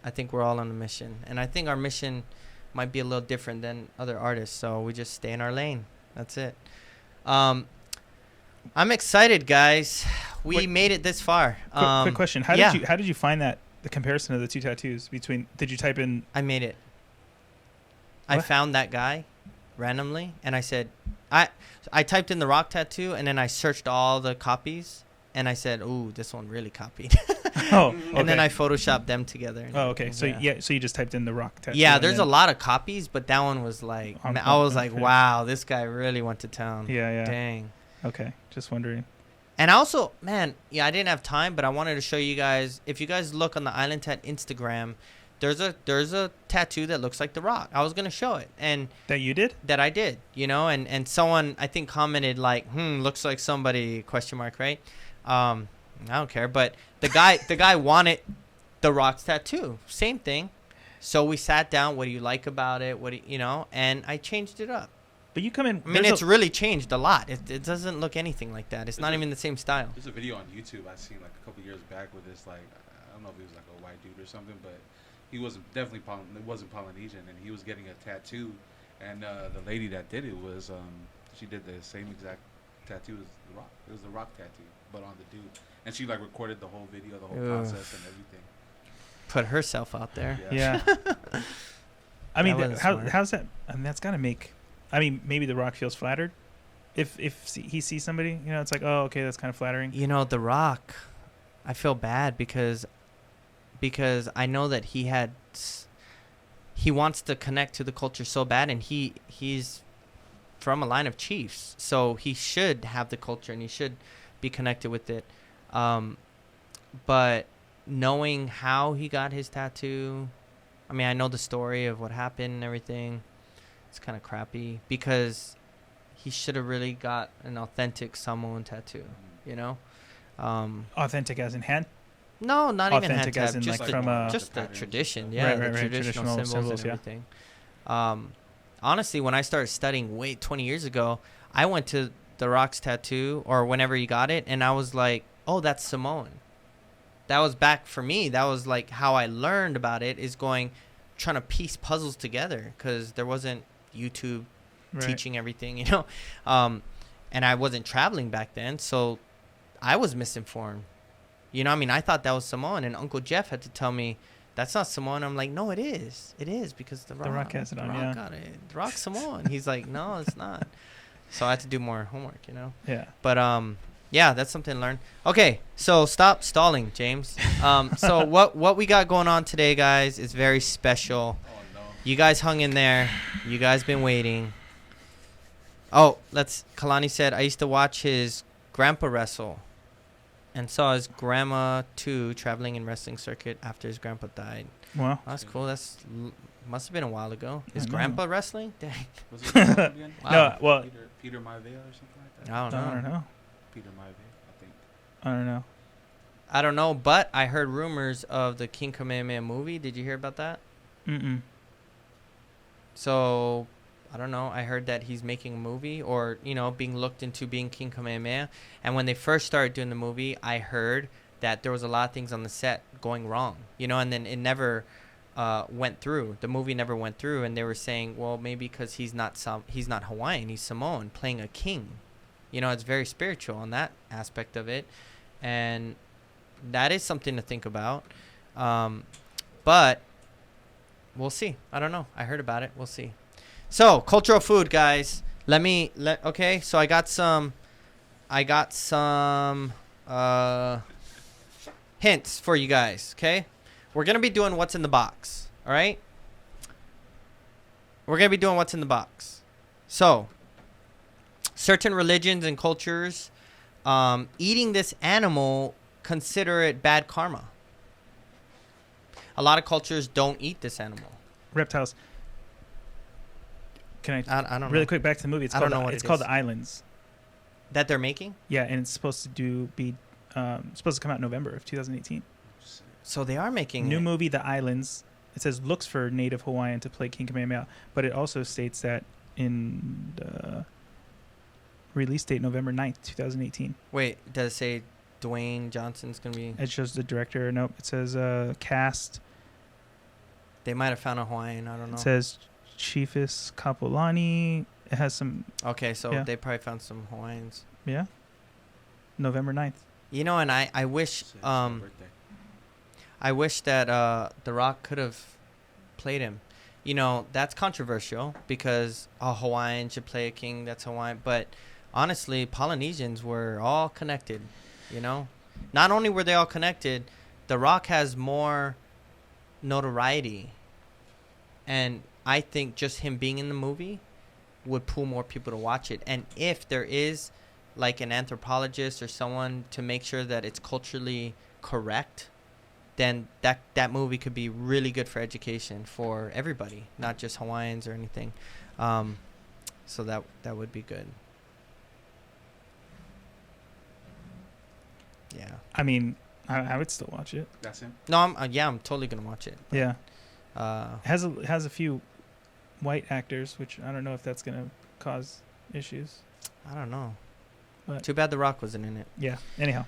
I think we're all on a mission. And I think our mission might be a little different than other artists. So we just stay in our lane. That's it. I'm excited, guys. We made it this far. Quick question. How did you find the comparison of the two tattoos did you type in? I made it. What? I found that guy randomly, and I said, I typed in the rock tattoo, and then I searched all the copies, and I said, ooh, this one really copied. Oh, okay. And then I photoshopped them together. Oh, okay. So so you just typed in the rock tattoo. Yeah, there's a lot of copies, but that one was like, I was like, okay. Wow, this guy really went to town. Yeah. Dang. Okay, just wondering. And also, man, I didn't have time, but I wanted to show you guys. If you guys look on the IslandTAT Instagram, there's a tattoo that looks like the rock. I was gonna show it, and that you did. That I did, and someone I think commented like, looks like somebody ? Right? I don't care, but the guy wanted the rock's tattoo. Same thing. So we sat down. What do you like about it? And I changed it up. But you come in. I mean, it's really changed a lot. It doesn't look anything like that. It's not even the same style. There's a video on YouTube I seen like a couple years back with this I don't know if he was like a white dude or something, but he wasn't wasn't Polynesian, and he was getting a tattoo, and the lady that did it was she did the same exact tattoo as the rock. It was the rock tattoo, but on the dude, and she like recorded the whole video, the whole process and everything. put herself out there. Yeah. I mean, That wasn't smart. how's that? I mean, that's got to make. I mean, maybe The Rock feels flattered if he sees somebody. You know, it's like, oh, okay, that's kind of flattering. You know, The Rock, I feel bad because I know that he wants to connect to the culture so bad, and he's from a line of chiefs, so he should have the culture and he should be connected with it. But knowing how he got his tattoo, I mean, I know the story of what happened and everything. It's kind of crappy because he should have really got an authentic Samoan tattoo, you know? Authentic as in hand. No, not even hand Authentic as tab, in, just like, the, from a- just the patterns. tradition, yeah, Right, the traditional symbols and yeah. everything. Honestly, when I started studying 20 years ago, I went to The Rock's tattoo or whenever he got it, and I was like, oh, that's Samoan. That was back for me. That was like how I learned about it, is trying to piece puzzles together, because there wasn't YouTube Right. teaching everything, you know. And I wasn't traveling back then, so I was misinformed. You know, I mean, I thought that was Samoan, and Uncle Jeff had to tell me that's not Samoan. I'm like, no, it is. It is, because the Rock has it on, Rock yeah. got it. The Rock's Samoan. He's like, no, it's not. So I had to do more homework, you know. Yeah. But yeah, that's something to learn. Okay, so stop stalling, James. So what we got going on today, guys, is very special. Oh no. You guys hung in there. You guys been waiting. Oh, Kalani said, I used to watch his grandpa wrestle and saw his grandma too traveling in wrestling circuit after his grandpa died. Well, That's cool. Must have been a while ago. His I know. grandpa wrestling? Dang. Was it again? Wow. no, well, Peter Maivia or something like that? I don't know. I don't know. Peter Maivia, I think. I don't know. I don't know, but I heard rumors of the King Kamehameha movie. Did you hear about that? Mm-mm. So, I don't know. I heard that he's making a movie, or, you know, being looked into being King Kamehameha. And when they first started doing the movie, I heard that there was a lot of things on the set going wrong, you know, and then it never went through. The movie never went through, and they were saying, well, maybe because he's not Hawaiian, he's Samoan, playing a king. You know, it's very spiritual on that aspect of it, and that is something to think about. But we'll see. I don't know. I heard about it. We'll see. So, cultural food, guys. Okay, so I got some hints for you guys, okay? We're going to be doing what's in the box, all right? We're going to be doing what's in the box. So, certain religions and cultures, eating this animal, consider it bad karma. A lot of cultures don't eat this animal. Reptiles. Can I I don't really know. quick back to the movie? It's I called don't know what it's it called is. The Islands. That they're making? Yeah, and it's supposed to supposed to come out in November of 2018. So they are making New it. movie, The Islands. It says looks for native Hawaiian to play King Kamehameha, but it also states that in the release date November 9th, 2018. Wait, does it say Dwayne Johnson's going to be... It shows the director. Nope. It says cast. They might have found a Hawaiian. I don't know. It says Chiefus Kapolani. It has some, Okay, so Yeah. they probably found some Hawaiians. yeah. November 9th. You know, and I wish It's his birthday. I wish that The Rock could have played him. You know, that's controversial because a Hawaiian should play a king that's Hawaiian. But honestly, Polynesians were all connected, you know? Not only were they all connected, The Rock has more notoriety. And I think just him being in the movie would pull more people to watch it. And if there is like an anthropologist or someone to make sure that it's culturally correct, then that movie could be really good for education for everybody, not just Hawaiians or anything. So that would be good. Yeah. I mean, I would still watch it. That's him. No, I'm totally gonna watch it. Yeah. Uh, It has a few white actors, which I don't know if that's gonna cause issues. I don't know. But- Too bad The Rock wasn't in it. Yeah. Anyhow,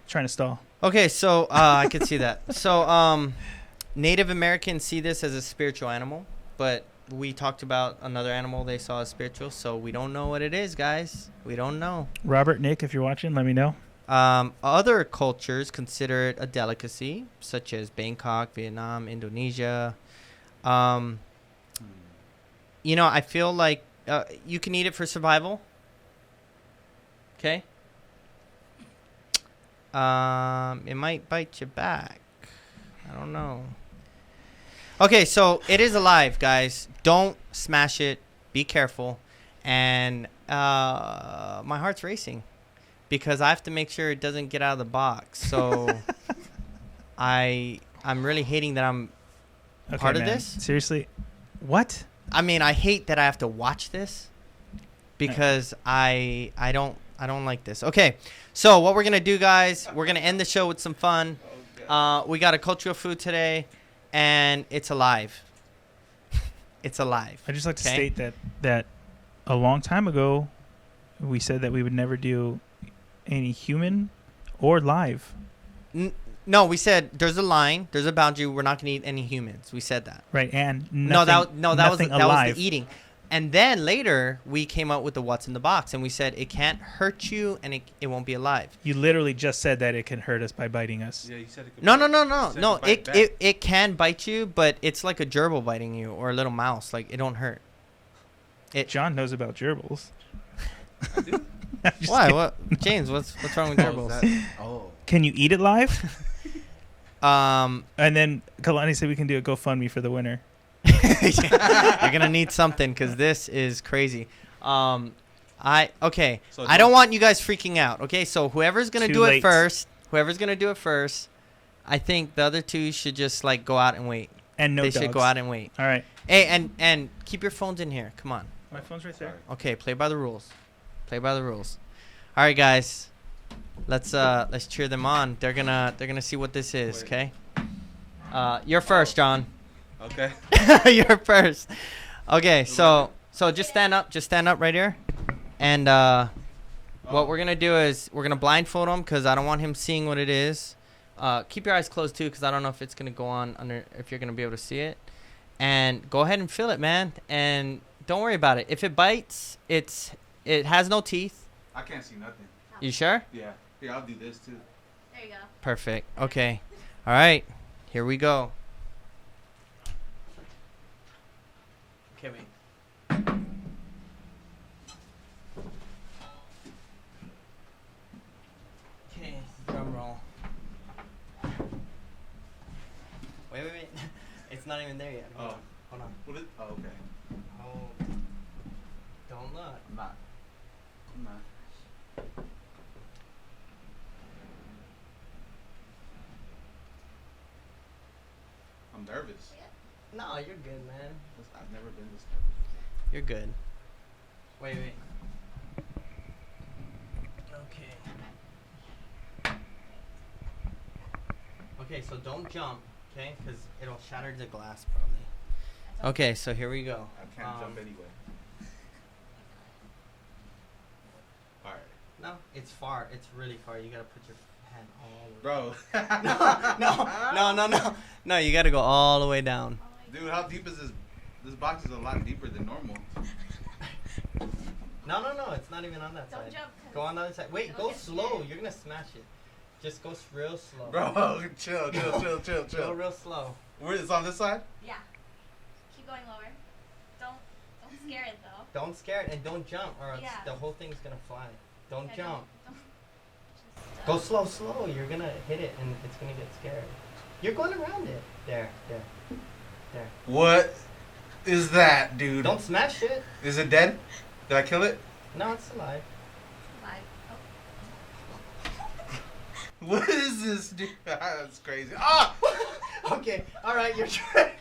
trying to stall. Okay, so I could see that. So Native Americans see this as a spiritual animal, but we talked about another animal they saw as spiritual, so we don't know what it is, guys. We don't know. Robert, Nick, if you're watching, let me know. Other cultures consider it a delicacy, such as Bangkok, Vietnam, Indonesia. You know, I feel like you can eat it for survival. Okay. It might bite you back. I don't know. Okay, so it is alive, guys. Don't smash it. Be careful. And my heart's racing because I have to make sure it doesn't get out of the box. So I'm really hating that I'm part of this. Seriously? What? I mean, I hate that I have to watch this because I don't like this. Okay, so what we're gonna do, guys? We're gonna end the show with some fun. We got a cultural food today, and it's alive. It's alive. I'd just like to state that a long time ago, we said that we would never do any human or live. No, we said there's a line, there's a boundary. We're not gonna eat any humans. We said that. Right, and that was alive. the eating. And then later we came out with the what's in the box, and we said it can't hurt you, and it won't be alive. You literally just said that it can hurt us by biting us. Yeah, you said it could No. It can bite you, but it's like a gerbil biting you or a little mouse. Like it don't hurt. John knows about gerbils. I do. Why? Kidding. What? James, what's wrong with gerbils? Can you eat it live? And then Kalani said we can do a GoFundMe for the winner. you're gonna need something because this is crazy. So I don't want you guys freaking out. Okay, so whoever's gonna do it first, I think the other two should just like go out and wait. And no they dogs. should go out and wait. All right. Hey, and keep your phones in here. Come on. My phone's right there. Okay, play by the rules. Play by the rules. All right, guys. Let's cheer them on. They're gonna see what this is. Okay. You're first, John. Okay. You're first. Okay, so just stand up. Just stand up right here. And what we're gonna do is we're gonna blindfold him because I don't want him seeing what it is. Keep your eyes closed too because I don't know if it's gonna go on under if you're gonna be able to see it. And go ahead and feel it, man. And don't worry about it. If it bites, it has no teeth. I can't see nothing. You sure? Yeah. Here, I'll do this too. There you go. Perfect. Okay. All right. Here we go. Okay, wait. Okay, drum roll. Wait. It's not even there yet. Hold on. What is? Oh, okay. Oh. Don't look. I'm not. I'm nervous. No, you're good, man. I've never been this nervous. You're good. Wait. Okay, so don't jump, okay? Because it'll shatter the glass probably. Okay, so here we go. I can't jump anyway. Alright. No, it's far. It's really far. You gotta put your hand all the way. Bro. No, you gotta go all the way down. Dude, how deep is this? This box is a lot deeper than normal. No, it's not even on that Don't side. jump. Go on the other side. Wait, go slow. You're gonna smash it. Just go real slow. Bro, chill. Go real slow. Where is it on this side? Yeah. Keep going lower. Don't scare it though. Don't scare it and don't jump or else Yeah. the whole thing's gonna fly. Don't Yeah, jump. Just, Go slow. You're gonna hit it and it's gonna get scared. You're going around it. There. What is that, dude? Don't smash it. Is it dead? Did I kill it? No, it's alive. Live. Oh. What is this, dude? That's crazy. Ah! Okay. All right. You're trying.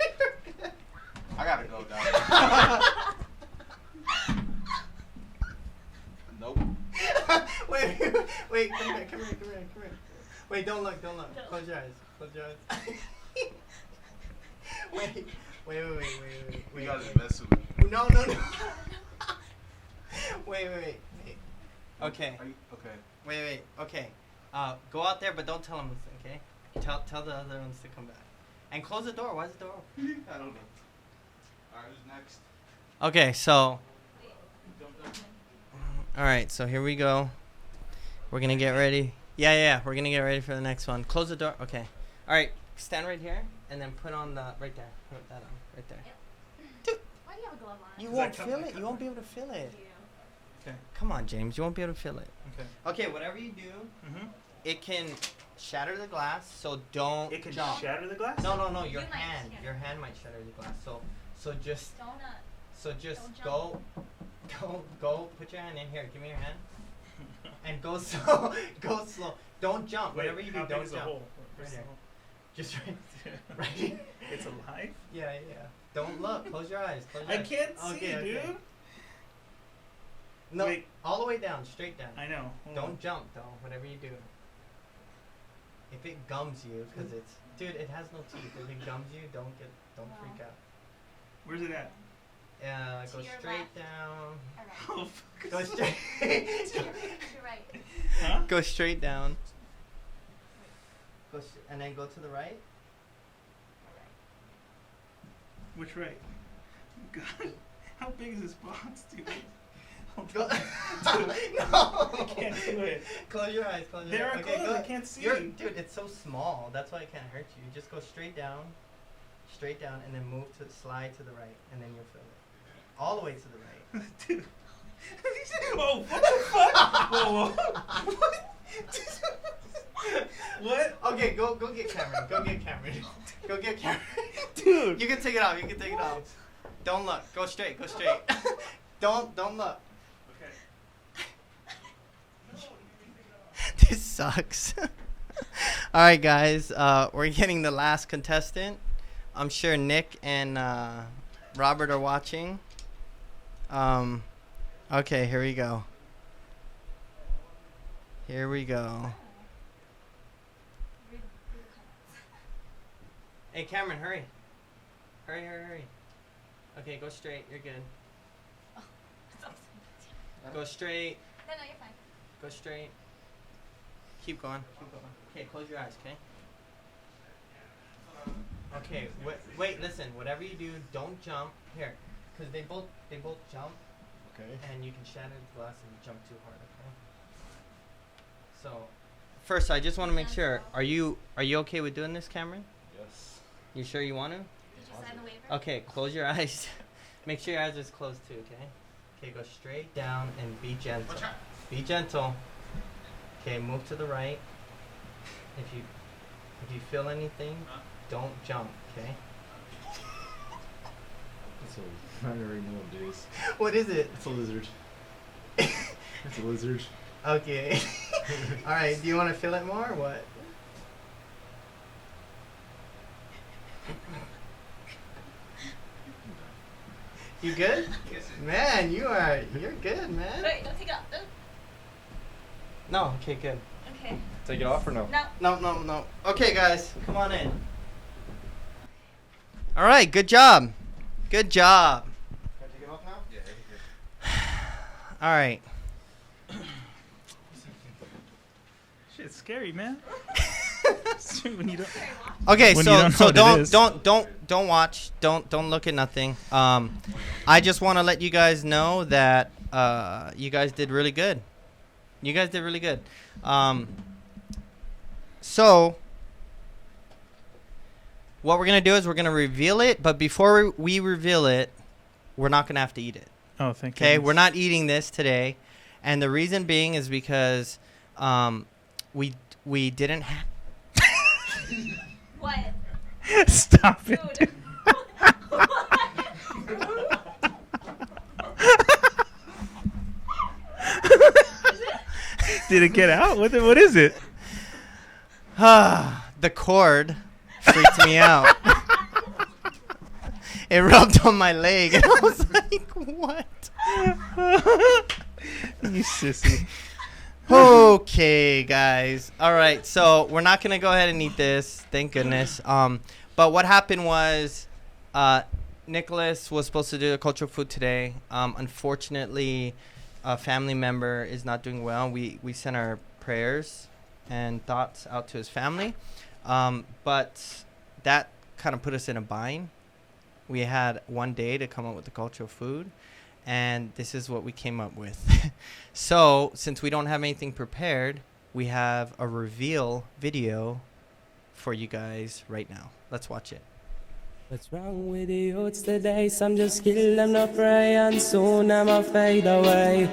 I gotta go down. Nope. Wait. Come here. Wait, don't look. Close your eyes. Wait. We gotta mess with it. No. Wait. Okay. Okay. Wait. Okay. Go out there, but don't tell them this, okay? Tell the other ones to come back. And close the door. Why is the door open? I don't know. Alright, who's next? Okay, so... Alright, so here we go. We're gonna get ready. Yeah. We're gonna get ready for the next one. Close the door. Okay. All right. Stand right here, and then put on the right there. Put that on right there. Why do you have a glove on? You Does won't that feel cover- it. You won't be able to feel it. You. Come on, James. You won't be able to feel it. Okay. Okay. Whatever you do, Mm-hmm. it can shatter the glass. So don't It can jump. shatter the glass. No. Your You might hand. shatter. Your hand might shatter the glass. So just Don't go. jump. Go. Put your hand in here. Give me your hand. And go slow. Go slow. Don't jump. Wait, Whatever you how do, big don't is the jump. hole? Right Where's the here. hole? Just right here. It's alive. Yeah. Don't look. Close your eyes. Close your I eyes. can't see, Okay. dude. No, Wait. all the way down, straight down. I know. Hold Don't on. jump though. Whatever you do. If it gums you, because it's dude, it has no teeth. If it gums you, don't freak out. Where's it at? To Go your straight left. down. Alright. Oh, fuck. Go straight. To your right. Huh? Go straight down. And then go to the right. Which right? God, how big is this box, dude? Hold Go. on. No. I can't do it. Close your eyes. Close your They eyes. are Okay, closed. go. I can't see. Dude, it's so small. That's why it can't hurt you. You just go straight down, and then slide to the right, and then you'll feel it. All the way to the right. Dude. Oh, what the fuck? Whoa. What? Okay, go get Cameron. Go get Cameron. Dude. You can take it off. Don't look. Go straight. Don't look. Okay. This sucks. All right, guys. We're getting the last contestant. I'm sure Nick and Robert are watching. Okay, here we go. Hey, Cameron, hurry. Hurry. Okay, go straight. You're good. Go straight. No, you're fine. Go straight. Keep going. Okay, close your eyes, okay? Okay, wait, listen. Whatever you do, don't jump. Here, because they both jump. Okay. And you can shatter the glass if you jump too hard, okay? So, first, I just want to make sure. Are you okay with doing this, Cameron? Yes. You sure you want to? Did you sign the waiver? Okay, close your eyes. Make sure your eyes are closed too, okay? Okay, go straight down and be gentle. Be gentle. Okay, move to the right. If you feel anything, don't jump, okay? I already know what it is. What is it? It's a lizard. It's a lizard. Okay. All right, do you want to feel it more or what? You good? Man, you're good, man. Wait, don't take it off. No, okay, good. Okay. Take it off or no? No. No. Okay, guys, come on in. All right, good job. Can I take it off now? Yeah. All right. Shit's scary, man. When you don't. Okay, When so you don't know what it is. don't watch. Don't look at nothing. I just want to let you guys know that you guys did really good. So what we're gonna do is we're gonna reveal it, but before we reveal it, we're not gonna have to eat it. Oh, thank you. Okay, we're not eating this today, and the reason being is because we didn't have. What? Stop it. Dude. Did it get out? What is it? The cord freaked me out. It rubbed on my leg, and I was like, "What?" You sissy. Okay, guys. All right, so we're not gonna go ahead and eat this. Thank goodness. But what happened was, Nicholas was supposed to do the cultural food today. Unfortunately, a family member is not doing well. We sent our prayers and thoughts out to his family, but that kind of put us in a bind. We had one day to come up with the cultural food, and this is what we came up with. So, since we don't have anything prepared, we have a reveal video for you guys right now. Let's watch it. What's wrong with the youths today? Some just kill them, no pray, and soon I'ma fade away.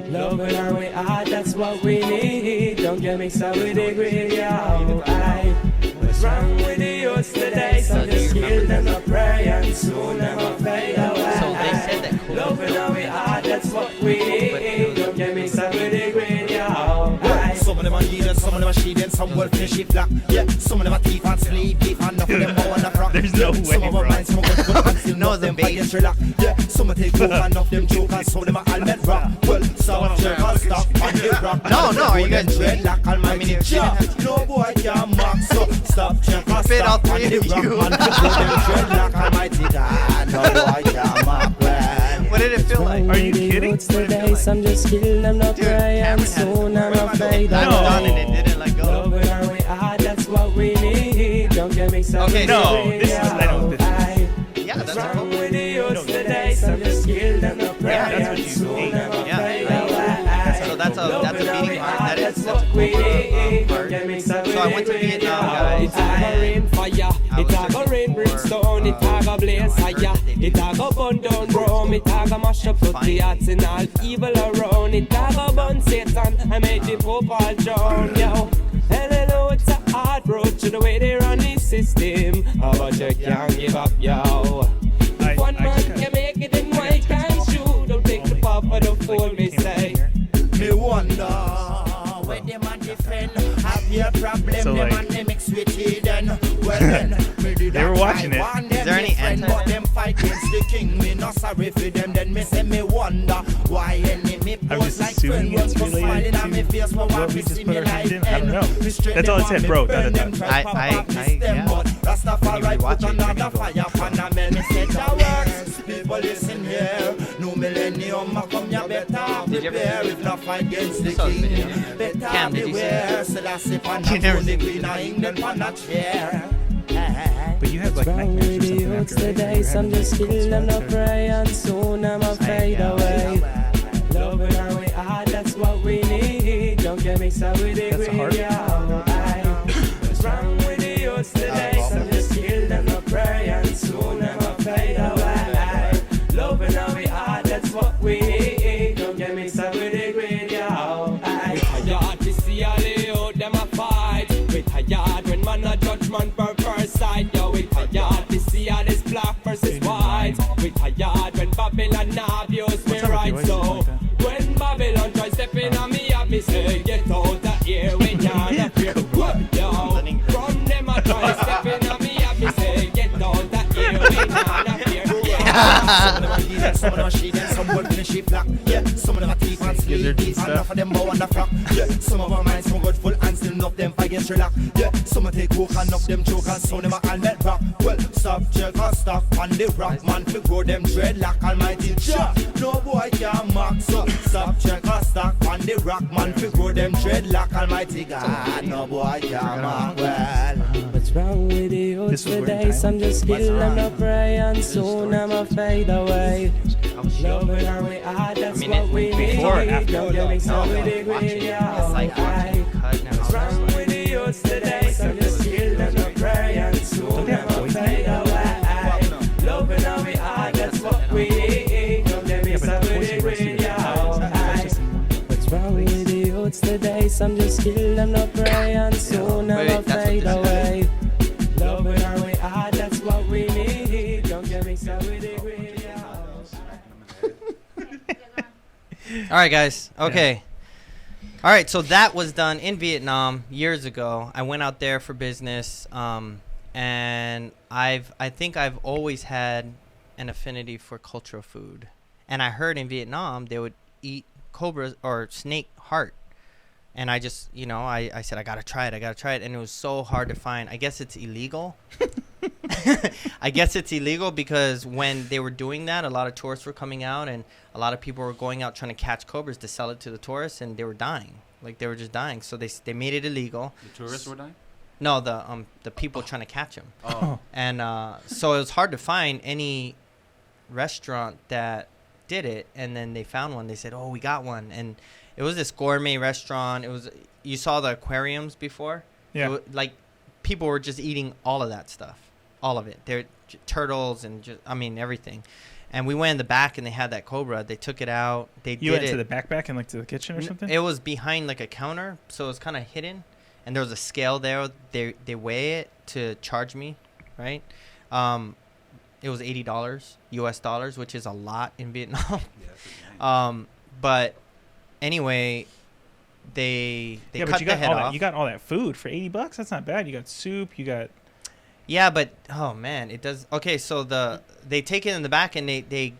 Love and our way out, that's what we need. Don't get mixed up with the greed, yo. Aye. What's wrong with the youths today? Some just kill them, no pray, and soon I'ma fade away. So they said that Love and our way out, that's what we need. Don't get mixed up with the greed, yo. Aye. Some of them are heathen, some of them are sheathen, some will finish it black. Yeah, some of them are thief and sleep, thief and enough of them go on the crack. There's no way, Some of them minds, some of them good, and still No, not the them bass. fighting relax. Yeah, some of them take coke and enough them joke, and some of them are almond rock. Well, some jerk and stop and they rock. No, are you guys dreadlock, almighty job. No boy can mock, so stop, jerk and Fit all stop and three they of rock. you. Man, them dreadlock, almighty God. No boy can mock, well. What did it feel like? Are you kidding? Youths today, some just kill them, no Dude, pray, and Cameron had it soon I'ma fade I No. was away. done and it didn't let go. Love and our way out, that's what we need. Don't get mixed up. Okay, with No, the this is- I know what this is. Aye. Yeah, that's What's a wrong cool. with the youths today? Some just kill them, no pray, Yeah, that's what and you soon hate. I'ma Yeah, fade right. away. So that's a Love and our beating way heart. out, That is that's that's a what we cool need. part. Don't get mixed up So I with went to the Vietnam, greed, guys. yo. Aye. Rain fire, I it was a go searching rain for, brimstone, it a go blaze I heard fire, that they it a go burn down Rome, it a go mash up put the arsenal evil around, it a go burn Satan, I made the Pope all drown, yo. And I know it's a hard road to the way they run the system, but you can't give up, yo. If one man can make it, then why can't you? Don't take the path for the fool, me say. Me wonder where them a defend. Have your problem, So, them like- and they mix with hidden. Well then, me did They were a watching try it. warn Is them there any different, anti- but them fight against the king. Me not sorry for them. Then me say me wonder why enemy I'm pose just like assuming friend it's was related smiling at me to face. But what want we me just see put me our life hand in. I don't end. know. Me straight That's them all it want said, me bro, burn them, da-da-da. try pop up me stem, yeah. but Rastafari When you put rewatch it, another you're fire gonna upon a man. Me say that works. People listen here. New millennium, come ya better Did you ever prepare. see If not fight against the saw the king, video. better Cam, did you see beware. So that's if I'm You not never only seen the queen of video. England on a chair. But you had like Wrong nightmares with or the something youths after, right? today, You were some having just cold kill them, no sweats or- pray, and soon I'ma fade away. Love and our way out, that's what we need. Don't get mixed up with the That's a hard greed, yo. Aye. What's wrong with the youths today? Some just kill them, no pray, and soon I'ma fade away. Love and our way out, that's what we need. Don't get mixed up with the greed, yo. Aye. Tired to see all the youth them a fight. We tired when man a judgment per first side. Yo, we tired to see all this black versus white. We tired when Babylon abuse me What's up with right. you? Why is it So like that? when Babylon try stepping on me, I me say get out of here. We can't fear. Yo, from them a try stepping on me, I me say get out of here. We can't fear. Some of them are heathen, some of them are sheathen, some will finish it black. Yeah, some of them are thief and Give their sleep, deed thief and stuff. enough of them bow on the flock. Yeah, some of them minds, some good full and still enough them fight against relax. Yeah, some take coke and enough them choke and some them are almond rock. Well, subject or stuff on the rock, man, fi grow them dreadlock, almighty Jah. No boy can mock, so subject or stuff on the rock, man, fi grow them dreadlock, almighty God. No boy can mock, well. What's wrong with the youths This was where in today? Some Thailand? just What's kill them, wrong? no pray, and soon I'ma fade away. I was Love shocked. and our way out, that's I mean, what we need. before or after? Don't get mixed No, up no, with the watching greed, it. yo. It's like watching it cut and I was What's wrong just with the youths today? Some just kill them, no pray, and Don't soon they have I'ma voice fade away. Love and our way out, that's what we need. Don't get Yeah, mixed but up the with voice the you were greed, seeing, yo. that's just in one What's wrong with the youths today? Some just kill them, no pray, and soon Wait, I'ma that's what fade this is. away. Love and our way out, that's what we need. Don't get mixed up with the greed, yo. All right, guys. Okay. All right. So that was done in Vietnam years ago. I went out there for business, and I think I've always had an affinity for cultural food. And I heard in Vietnam they would eat cobra or snake heart, and I just I said I gotta try it, and it was so hard to find. I guess it's illegal. I guess it's illegal because when they were doing that, a lot of tourists were coming out and a lot of people were going out trying to catch cobras to sell it to the tourists, and they were dying. Like, they were just dying. So they made it illegal. The tourists were dying? No, the people trying to catch them. Oh. And so it was hard to find any restaurant that did it, and then they found one. They said, "Oh, we got one," and it was this gourmet restaurant. It was, you saw the aquariums before. Yeah. Like people were just eating all of that stuff, all of it. They're turtles and just, I mean, everything. And we went in the back, and they had that cobra. They took it out. You went to the backpack and like to the kitchen or something? It was behind like a counter, so it was kind of hidden. And there was a scale there. They weigh it to charge me, right? It was $80 US dollars, which is a lot in Vietnam. But anyway, they cut the head off. You got all that food for $80. That's not bad. You got soup. You got. Yeah, but oh man, it does. Okay, so they take it in the back, and they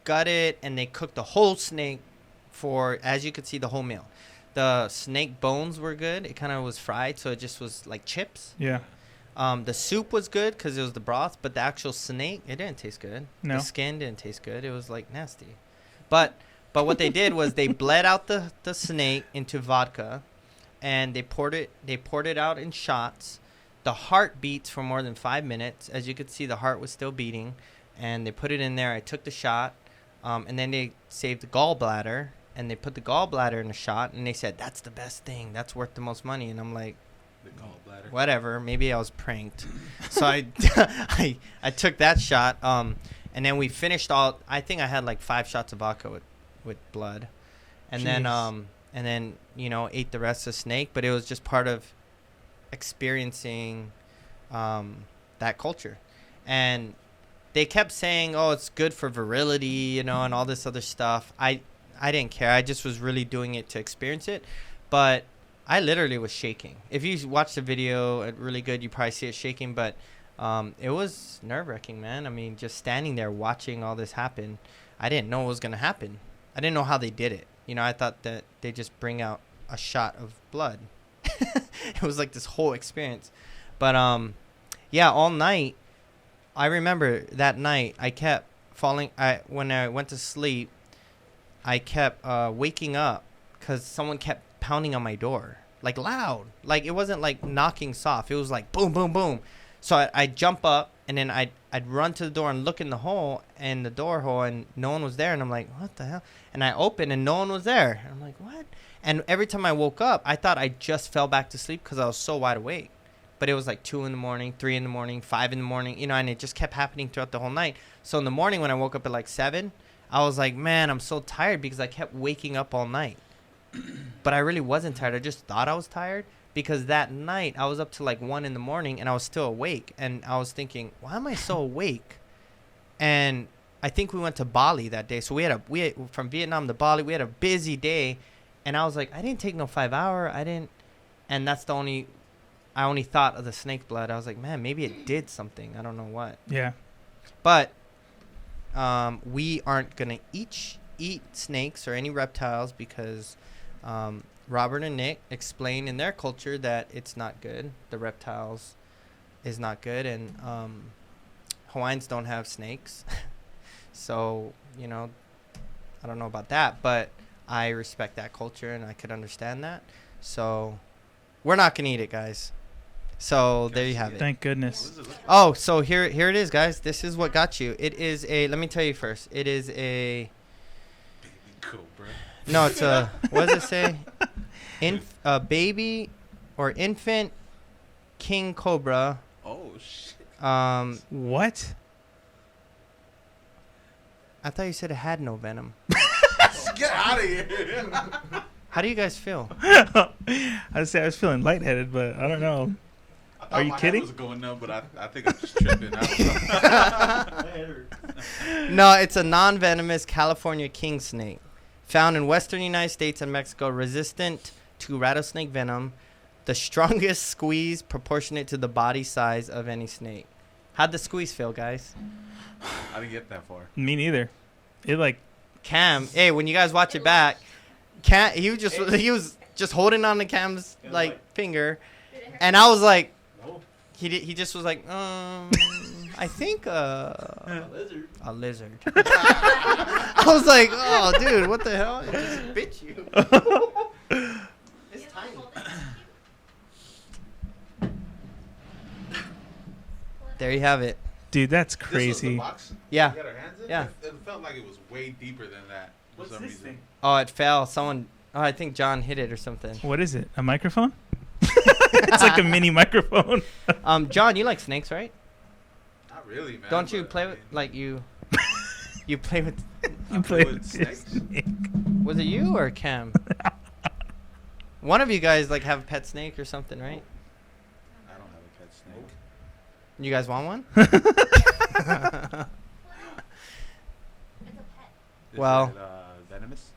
gut it, and they cook the whole snake for, as you could see, the whole meal. The snake bones were good. It kind of was fried, so it just was like chips. Yeah. The soup was good because it was the broth, but the actual snake, it didn't taste good. No. The skin didn't taste good. It was like nasty. But what they did was they bled out the snake into vodka, and they poured it out in shots. The heart beats for more than 5 minutes. As you could see, the heart was still beating, and they put it in there. I took the shot, and then they saved the gallbladder, and they put the gallbladder in a shot, and they said, "That's the best thing. That's worth the most money." And I'm like, The gallbladder. whatever. Maybe I was pranked. So I took that shot, and then we finished all. I think I had like 5 shots of vodka with blood, and Jeez. then ate the rest of the snake. But it was just part of experiencing that culture. And they kept saying, "Oh, it's good for virility," and all this other stuff. I didn't care. I just was really doing it to experience it. But I literally was shaking. If you watch the video really good, you probably see it shaking. But it was nerve-wracking, man. I mean, just standing there watching all this happen, I didn't know what was going to happen. I didn't know how they did it. I thought that they just bring out a shot of blood. It was like this whole experience. But yeah, all night, I remember that night I kept falling. When I went to sleep, I kept waking up because someone kept pounding on my door, like loud. Like it wasn't like knocking soft. It was like boom, boom, boom. So I'd jump up, and then I'd run to the door and look in the door hole, and no one was there. And I'm like, what the hell? And I opened, and no one was there. And I'm like, what? And every time I woke up, I thought I just fell back to sleep because I was so wide awake. But it was like 2 in the morning, 3 in the morning, 5 in the morning, and it just kept happening throughout the whole night. So in the morning when I woke up at like 7, I was like, man, I'm so tired because I kept waking up all night. But I really wasn't tired. I just thought I was tired because that night I was up to like 1 in the morning and I was still awake. And I was thinking, why am I so awake? And I think we went to Bali that day. So we had from Vietnam to Bali, we had a busy day. And I was like, I didn't take no 5-hour. And that's I only thought of the snake blood. I was like, man, maybe it did something. I don't know what. Yeah. But we aren't going to eat snakes or any reptiles because Robert and Nick explain in their culture that it's not good. The reptiles is not good. And Hawaiians don't have snakes. So, I don't know about that. But I respect that culture, and I could understand that. So we're not going to eat it, guys. So there you have it. Thank goodness. Oh, so here it is, guys. This is what got you. It is let me tell you first. It is a Cobra. No, it's a, what does it say? A baby or infant king cobra. Oh, shit. What? I thought you said it had no venom. Get out of here. How do you guys feel? I was feeling lightheaded, but I don't know. Are you kidding? I was going up, but I think I'm just tripping. I don't know. No, it's a non-venomous California king snake found in western United States and Mexico, resistant to rattlesnake venom, the strongest squeeze proportionate to the body size of any snake. How'd the squeeze feel, guys? I didn't get that far. Me neither. It like Cam, hey, when you guys watch it back, Cam, he was just holding on to Cam's like finger, and I was like, he just was like, I think a lizard. I was like, oh, dude, what the hell? It just bit you. It's tiny. There you have it. Dude, that's This was the crazy. box? Yeah. We got our hands in? Yeah. It felt like it was way deeper than that for some reason. Oh, it fell. Someone. Oh, I think John hit it or something. What is it? A microphone? It's like a mini microphone. John, you like snakes, right? Not really, man. Don't you but, play I with mean, like you? You play with? You play play with with your snakes? snake. Was it you or Cam? One of you guys like have a pet snake or something, right? I don't have a pet snake. You guys want one? It's a pet. Is Well- it, venomous?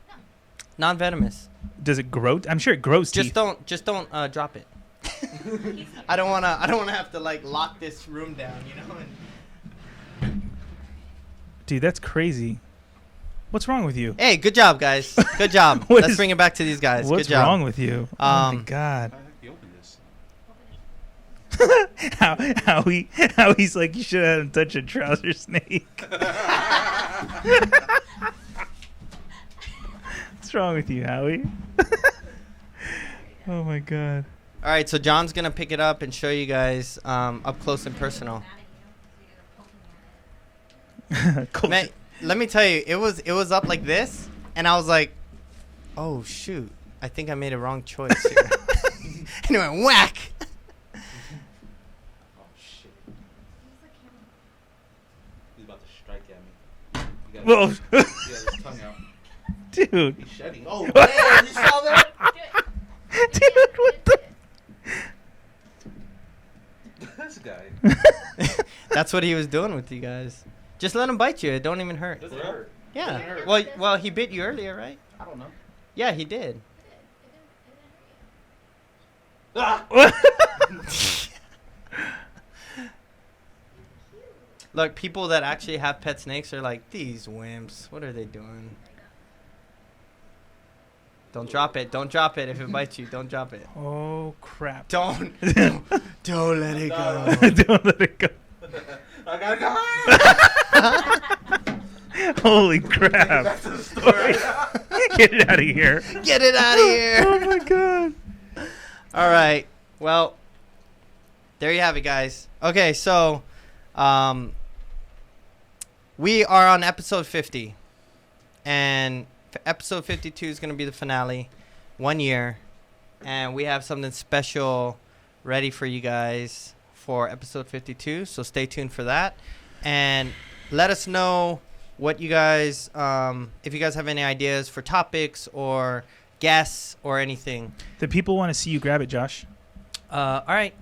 Non-venomous. Does it grow? I'm sure it grows teeth. Just don't drop it. I don't wanna have to like lock this room down, you know. Dude, that's crazy. What's wrong with you? Hey, good job, guys. Good job. What Let's is- bring it back to these guys. What's good job. wrong with you? Oh my God. How the heck do you open this? how he's like, you should have touched a trouser snake. What's wrong with you, Howie? Oh my God. All right, so John's gonna pick it up and show you guys up close and personal. Man, let me tell you, it was up like this, and I was like, oh shoot, I think I made a wrong choice here. And it went whack. Oh shit. He's about to strike at me. You gotta, Whoa. you got his tongue out. Dude. He's shedding. Oh man, you saw that? Dude, what the? This guy. That's what he was doing with you guys. Just let him bite you. It don't even hurt. Does it hurt? Yeah. Doesn't hurt. Well, he bit you earlier, right? I don't know. Yeah, he did. Ah! Look, people that actually have pet snakes are like, these wimps. What are they doing? Don't drop it. Don't drop it. If it bites you, don't drop it. Oh crap. Don't let it go. Don't let it go. I gotta go. Holy crap. Back to the story. Get it out of here. Get it out of here. Oh my God. All right. Well, there you have it, guys. Okay, so we are on episode 50. And episode 52 is going to be the finale. 1 year. And we have something special ready for you guys for episode 52. So stay tuned for that. And let us know what you guys, if you guys have any ideas for topics or guests or anything. The people want to see you grab it, Josh. All right.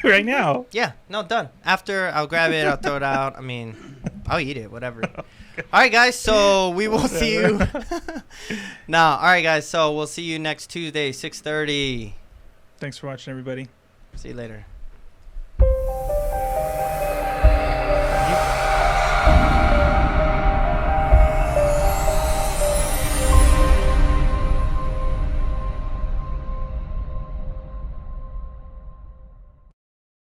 Right now. Yeah, no, done. After, I'll grab it, I'll throw it out. I mean, I'll eat it, whatever. All right, guys, so we will see you. All right, guys, so we'll see you next Tuesday, 6:30. Thanks for watching, everybody. See you later.